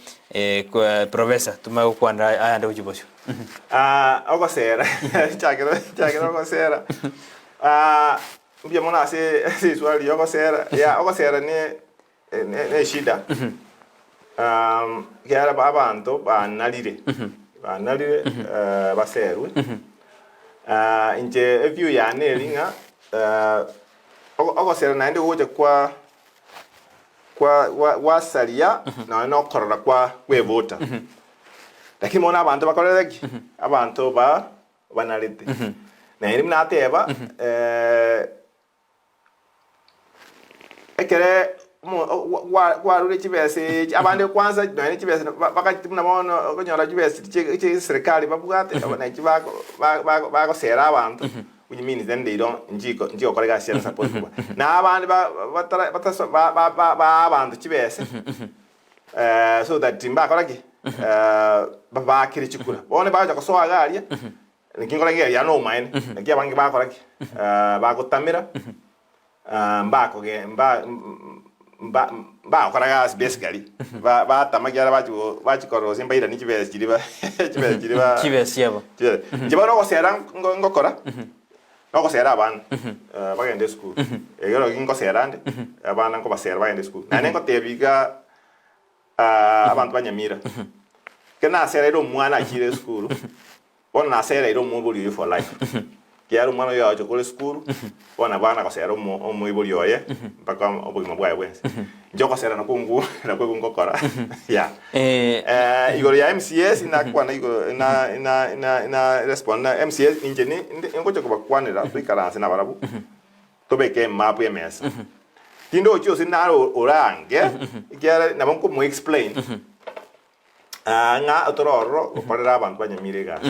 Profesa tumakwanda ayanda ujibosho ogosera chakero ogosera mbia mona se swali ogosera ya ogosera ne shida yara abantu banalire baseru inje view ya nelinga ogosera naende goje kwa wasalia na no korora kwa wevota lakini mona abantu bakorereki abantu banalite na iri mnateba ekere warure chibese abande kwanza nani chibese bakati mnabono konyora chibese che serikali babugate na chibako bako sera abantu which means then they don't njiko kolega share support kuba na abande ba abantu chibese so that timba koragi ba kiri chikura bone ba ja kosoa galia nikingola ya no mine ngia bangi ba koragi ba kutamira mbako ge ba koraga basically ba tamagira bachi koro simba ira ni chibes chiriba chibes yabo jiba no gosera ngokora no gosera ban bagende school egero gingo serande abana ko basera bagende school nane ko tebiga abantu banyamira kena sera iro mwana chire school ona sera iro mubuli for life kiaro mwana yo chokole school bona bana kosera omo ibuli oye mpaka obugima bwaye bwense njoko sera nakungu ngokora ya igoro ya MCS inakwana igoro na respond na MCS injeni ngocho kubakwanira twikaranse na barabu tobeke map ya mesa tindo ocho sinaro orange kiara nabonko mo explain nga otororo okorera abantu banyamirega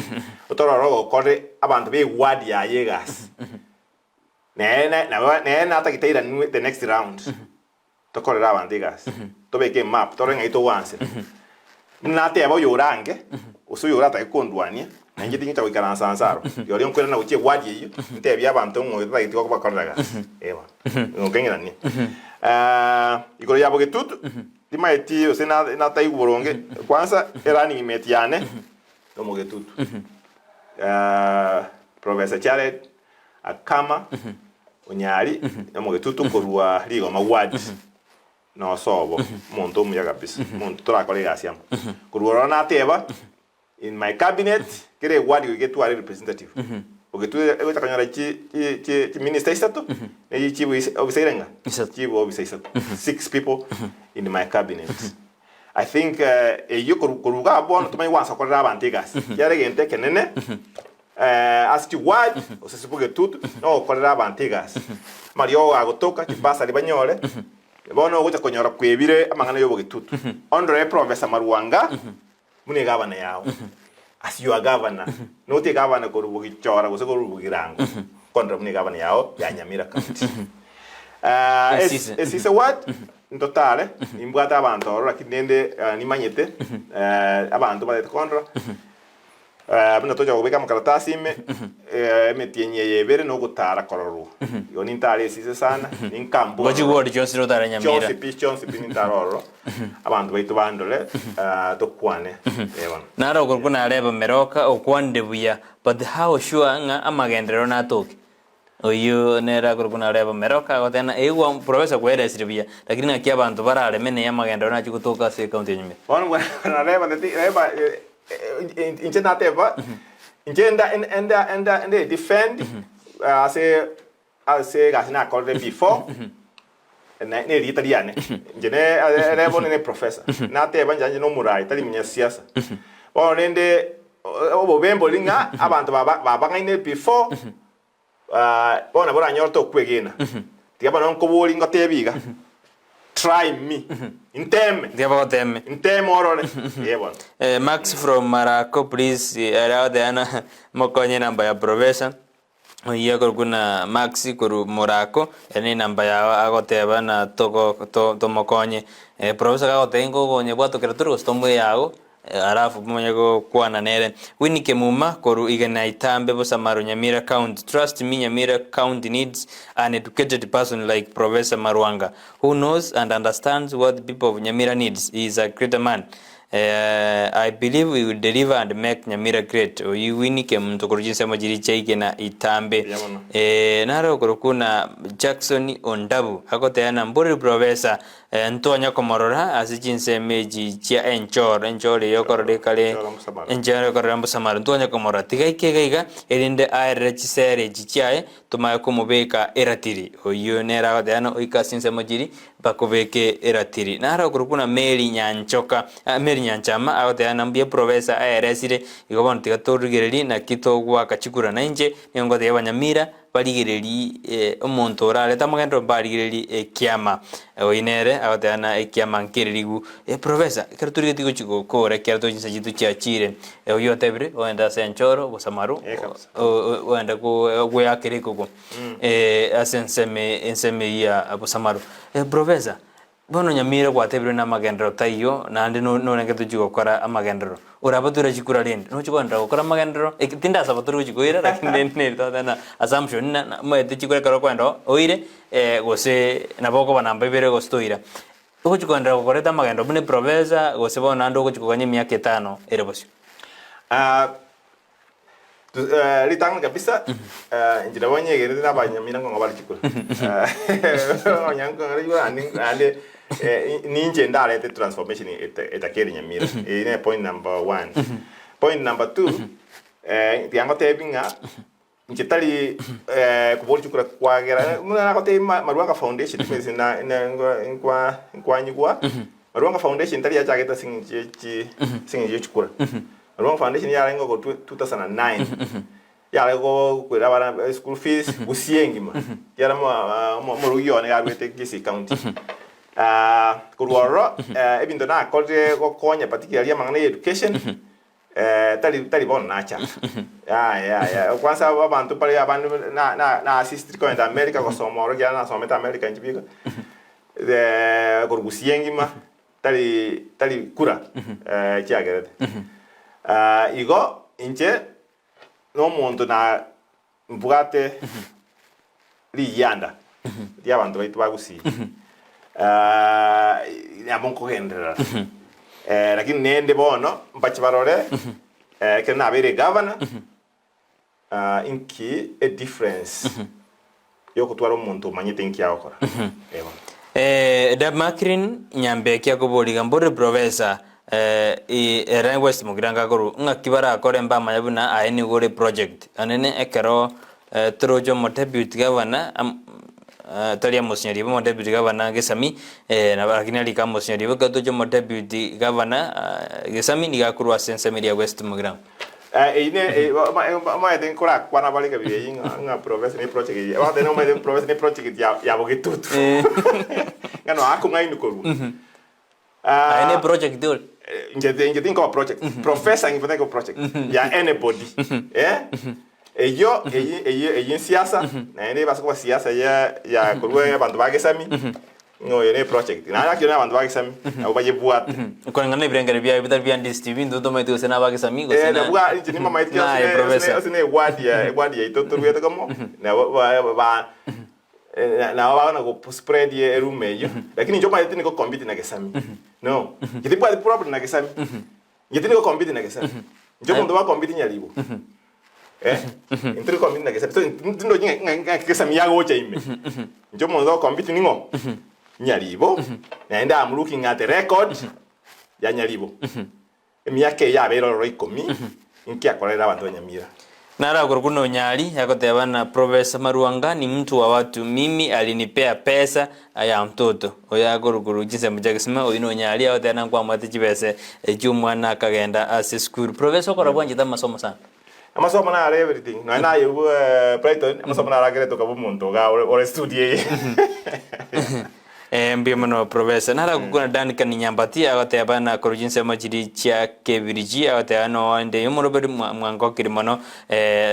otororo okore abantu be ward ya yegas na atakiteira the next round tokorera abantu yegas tobeke map torenga ito wanse na tebo yorange uso yorata ikondwania na ngiti ngita wikana sansaro yori onkwera na uche ward yeyo ntebya abantu ngo itaitiko kubakorera ewa ngengera ni igoro yabo getutu dimaiti osena na tai boronge kwanza erani metiane no mogetutu Professor Jared akama onyari no mogetutu korwa ligo mawadi no sobo monto muya kabisa monto tora kolega asiam korwa na teba in my cabinet kere wadi we get to representative ogetu eta kanyara chi minister isato ne chi obiserenga chi obiseisato 6 people in my cabinet. I think you kuruga bon to mai wansa korra bantigas yare gente kenene as to why o se supo que tudo no korra bantigas Mario agotoka ki pasa libanyole bono gocha konyora kwebire amangana yo bogetutu onre Professor Marwanga mune gavana yao as you are governor no te gavana ko rubugi chora go se ko rubugi rango kontra mune gavana yao ya Nyamira County es what in totale imbwata abantu ora kinende ni manyete abantu bale kontra bino toja kubeka makaratasi metienye yebere no gutara kororo yo nintare sise sana ninkambo goji word Johnson rotara Nyamira Johnson pintaroro abantu baitu bandole tokwane ebon nara okuna areba meroka okwande buya but how sure nga amagendero na toki oyu nera kurukuna reba meroka gotena ewa professor kwere siribia lakini ngaki abantu barare mene yamagenda na chikutoka se county nyime Bon na reba inche na teba inche enda defend ase gasina called before na ne ritariane inche ne reba ne professor na teba njanje no murai tali minya siasa bon nende obo bembo linga abantu baba ngaine before bona bora nyorto kwegena tiaba non ko boli ngotebiga try me inteme orole yebon Max from Marako please allow the ana mokonye namba ya professor oya kuna Max kuru Morako ene namba ya agoteba na to mokonye professor agotengo gonye bwato kereturo stomwe yao arafu mwenye kuana nere winike muma koru igana itambe Samaru Nyamira County. Trust me, Nyamira County needs an educated person like Professor Marwanga who knows and understands what the people of Nyamira needs. He is a great man. I believe we will deliver and make Nyamira great. Oyu winike mtu kurujinsa majiri chaike na itambe naro kurukuna Jackson Ondabu hakoteana mburi professor Ntonya komorora asichinse meji chia enchore yokorode kale enchore korrambo Samaru Ntonya komora tigaike gaiga elinde arechisere chichae tumaye kumubeka eratiri oyu nera hakoteana oikasinse majiri bakubeke eratiri naro kurukuna Meri Nyanchoka Meri Nyanchama hakoteana mbie professor aeresire igobon tigatorgereri na kitogwa kachikura na inje niongo de Nyamira barigereri omuntu orare tamugendo barigereri kiama oinere agoteana kiama nkiririgu professor kerturige tigo chiko kore kerto jinsa jitu chiachire oyo tebre oenda senchoro Samaru oenda ko yakiriko ko enseme ya Samaru professor bono Nyamira gwatebre na magendero tayo nandi no ngeto chiko kora amagendero urabatura chikura rende no chikonda gukora magendero tinda sabatura chikoira lakini ne tana assumption na mwete chikora karo kwendo oire gose naboko banamba ibere gostoira uko chikonda gukoreta magendero bune professor gose bona ndo chikoganye miaka 5 erebosio ritang kabisa njira wanyegere na Nyamira ngo bali chikura onyango ngari ande ninje ndarete transformation etakeri Nyamira ine point number 1 point number 2 tiango tebinga njitali kuboli chukura kwagera muna kote Marwanga Foundation na kwa nyigwa Marwanga Foundation tali ya chageta singi chukura Marwanga Foundation ya lengo ko 2009 ya lengo kwera bana school fees Gusii ngima ya mo ruyo ne garwete Kisii County kuruoro ebindo na kote konya particularly mangana education tali bon nacha kwanza abantu pale abantu na assist ko enda America ko somoro ya na someta America njibika Gusii ngima tali kura chiagerete igo inche no muntu na mbugate liyanda ya abantu baitu Gusii ya monko gendera lakini nende bono mpachibarore kena abere governor inki a difference yoko twaro umuntu manyite inki yakora da makrin nyambe kya kuboliga mbore professor era West Mugiranga koru ngakibara akore mba mayabuna aeni gore project anene ekero trojo motebuti governor talia mosinyari bo deputy governor Gesami na bakina lika mosinyari bo gato jo deputy governor Gesami ni gakurwa sense media West Mugiranga ine ma eden kora kwana bali ka biye nga professor ni project ya wa deno ma den professor ni project ya bogitutu ngano akunga inu koru ene project dol nje think of project professor ngi think of project ya anybody eyo siasa na ene basa kwa siasa ya kurwe bantu ba Gesami no ene project na akina bantu ba Gesami abaye buat kwa ngane brengere bia bitar bia Ndizi TV ndo to metu sena ba Gesami go sena bua injini mama itia sene wadia itotoru yeto kamo na wana go spread ye rumeyo lakini njoma yetini ko compete na Gesami no yetipo adi problem na Gesami yetini ko compete na Gesami njoma ndo ba compete nyalibo intri compete na gesa so ndo nyinga gesa miyago cha ime njo mondo compete ningo nyalibo and I'm looking at the record ya nyalibo emiyake ya bero roikomi inki akorera abantu Nyamira nara kurukuno nyali yakoteba na Prof Marwanga ni mtu wa watu. Mimi alinipea pesa ya mtoto oya kurukuru jinse mujagisima oyino nyali au tena kwa mwati chibese jumwana akagenda as school. Professor kora bwanje ta masomo sana amasomo na everything no na yu Brighton amasomo na ragere to kabu muntu ga ore studio mbiyamano Professor nara kukuna danika ni nyambati agoteba na korujinse majiri chia kebiriji agoteba no nde yumuroberi mwango kirimono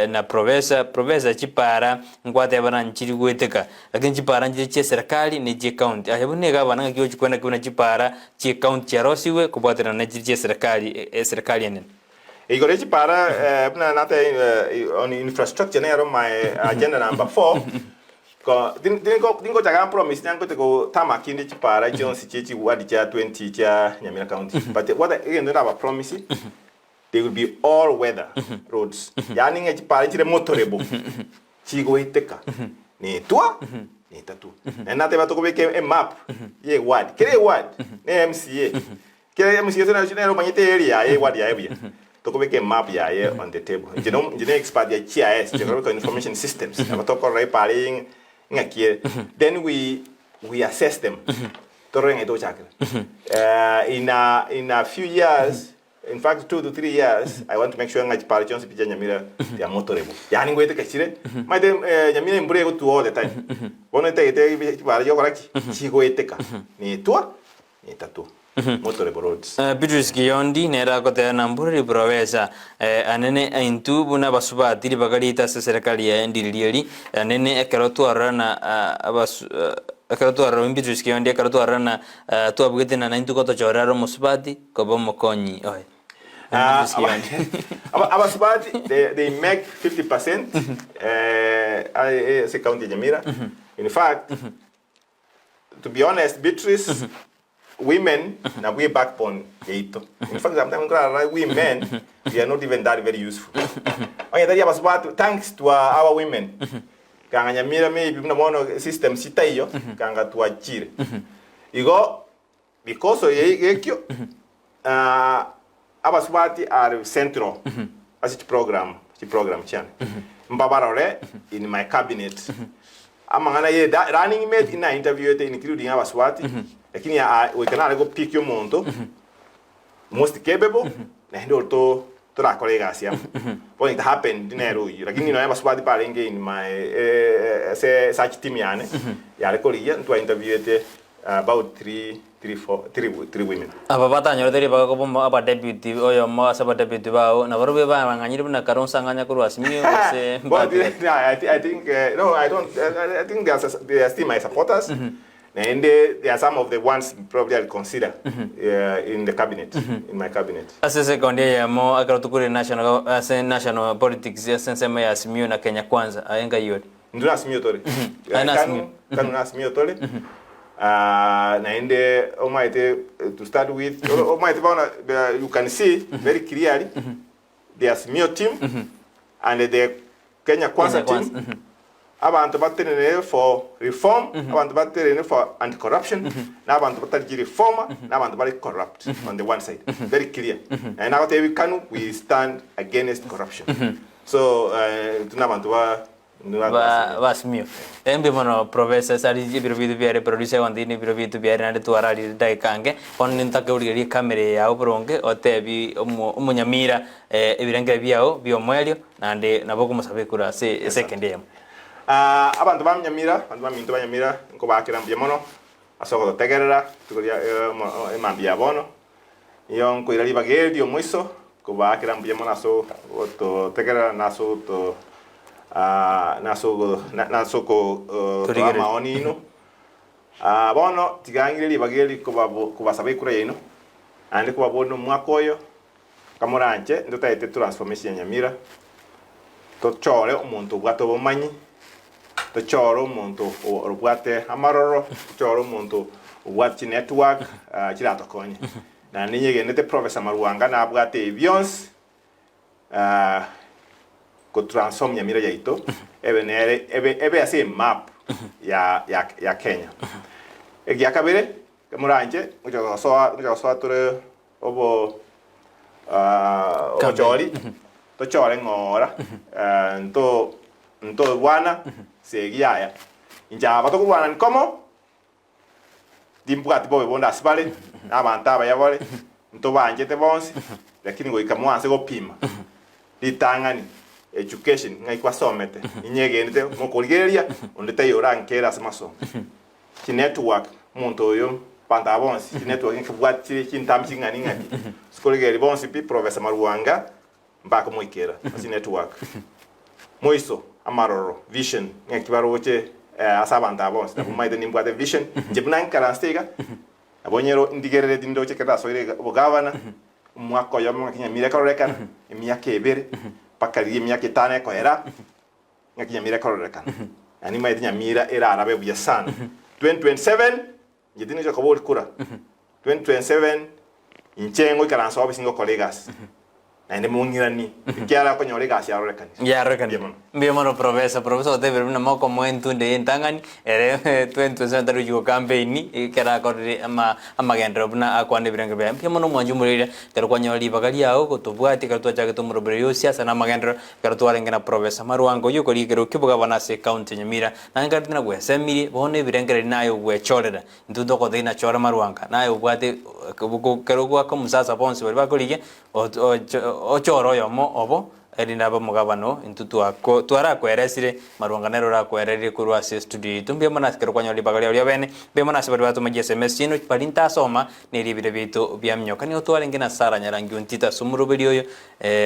na Professor chipara ngwateba na nchiri gweteka lakini chipara nje chia serikali ni je county ayabune ga bana kiyo chikwenda kuna chipara chia county yarosiwe kubwatira na nchiri chia serikali enen igore chipara na nata on infrastructure na my agenda number 4 ko dingo taga promise nyango te ko tamakindi chipara jonsi chichi wadi cha 20 cha Nyamira County but what again do have promise they will be all weather roads yani nge chipara chire motorebo chigo iteka ni tua ni tatu na te bato ko beke a map ye ward kire ward ne MCA kire MCA tena chine manyete area ye ward ya ebia to ko beke map ya ye on the table you expert ya GIS geographical information systems na to ko rai paring then we assess them in a few years, in fact 2 to 3 years, I want to make sure that Parachons Pija Nyamira they are motorable yani ngwete kachire my dem Nyamira imbre go to all the time bona te Parajo correct chigo eteka ni tua ni tatu motorable roads Beatrice Kiondi nera kote na mburi Professor anene aintu buna basuba atiri bagari ta serikali ya ndilili anene ekerotu arana ekerotu arana Beatrice Kiondi ekerotu arana tu abugete na aintu koto choraro musubati kobo mokonyi oi abasubati they make 50% as a county Nyamira in fact to be honest Beatrice women na we backbone eito in fact sometimes we men we are not even that very useful oya daria basubatu thanks to our women kanga Nyamira maybe mna mono system sita hiyo kanga tuachire igo because yekyo abasubati are central as it program chan mbabarore in my cabinet amangana ye running mate in interview including abasubati lakini we can go pick your monto most capable na ndo to ra colega sia point happen dinero lakini no abasubati parenge in my search team yani ya rekolia to interview about 3 women ababata nyoroteri bako bomba aba deputy oyo ma saba deputy bao na barobe ba nganyiri buna karonsa nganya kuru asimio se I think no I don't I think they are still my supporters and they are some of the ones probably I'll consider in the cabinet in my cabinet asese kondia ya mo akarutukuri national politics ya sensema ya asimio na Kenya kwanza ayenga yote ndio asimio tole kanu asimio tole naende omaite to start with omaite you can see very clearly the Asimio team and the Kenya Kwanza team abantu baterene for reform abantu baterene for anti-corruption na abantu batarji reformer na abantu bari corrupt on the one side very clear and now we stand against corruption so tunabantu Asimio embe mano Professor sari birobidu biare producer wandini birobidu biare nande tuarari dai kange oninta kauri kamera yao bronge otebi umunyamira ebirenge byao biomwelio nande naboko musabe kura se second game abantu bamnyamira abantu baminto banyamira ngo bakira mbyemono asoko tegerera tukuria emambia bono yon ko irali bagel dio moiso ko bakira mbyemono aso to tegerera naso to naso ko to maoni ino bono tigangire bageli ko basabe kura ino ande ko babono mwakoyo kamoranche ndotaite transformation Nyamira to chore omuntu bwato bomanyi to choro omuntu obwate amaroro choro omuntu obwate network kirato konye na ninyegenete Professor Marwanga na abwate ebyons ko transform Nyamira yaito ebe ase map ya Kenya ya kabere muranje ujo so tore obo ochori to chore ngora nto wana segiaya inja bato kubwana nkomo dimbwati bobe bonda asibale abantu abayabole nto banje te bonsi lakini ngo ikamwanse go pima litangani education ngai kwasomete inyegende mokoligeria ondete yorankera samaso ki network muntu yo panta bonsi ki network nkibwati kintamsi ngani ngani skoligeri bonsi pi Prof Marwanga mbako moikera asi network moiso amaroro vision ngakibaro woche asabanta bonsi na bumaide nimbwate vision jibnan karastega abonyero indigerere dindo chekeda soire bogavana mwako yo Nyamira koreka emyaka ebere pakali emyaka 5 ekoera Nyamira koreka ani maide Nyamira era arabe buya sana 2027 yedini jo kabol kura 2027 inchengo ikaranso obisingo colegas na ende mungirani kiara ko nyolega sia reka ya reka mbiyamano professor David na moko mwentu de ntangani ere 2027 taru yuko campaign kera ko ama gendro buna akwande birenge be mbiyamano mwanjumurira kero kwa nyoli bagali yao kutubwati kero twachake tumurubire yo siasa na magendro kero twarenge na Professor Marwanga yuko likero kibuga banase county Nyamira na ngati na gwe semiri bone birenge nayo gwe chorera ntundo ko deina chora Marwanga nayo bwate kero kwa musasa bonse bali bakolige ochoro yomo obo erina ba mugabano intutu ako twara kweresire Marwanga nero ra kwerere kurwa se studio tumbye mona sikero kwa nyoli bagali ya bene be mona sibari batu maji SMS ino palinta soma ne libire bitu bya mnyoka ni otwale ngina sara nyarangi untita sumuru video yo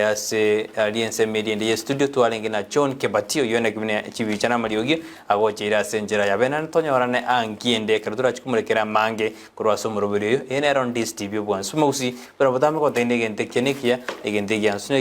ase aliense media ndi studio twale ngina John Kebatio yone kibine chibichana maliogi agochira senjera ya bene ntonyorane angiende kerdura chikumurekera mange kurwa sumuru video yo ene ron this tv bwan sumusi pero botame ko tende gente kenekia egente gyansu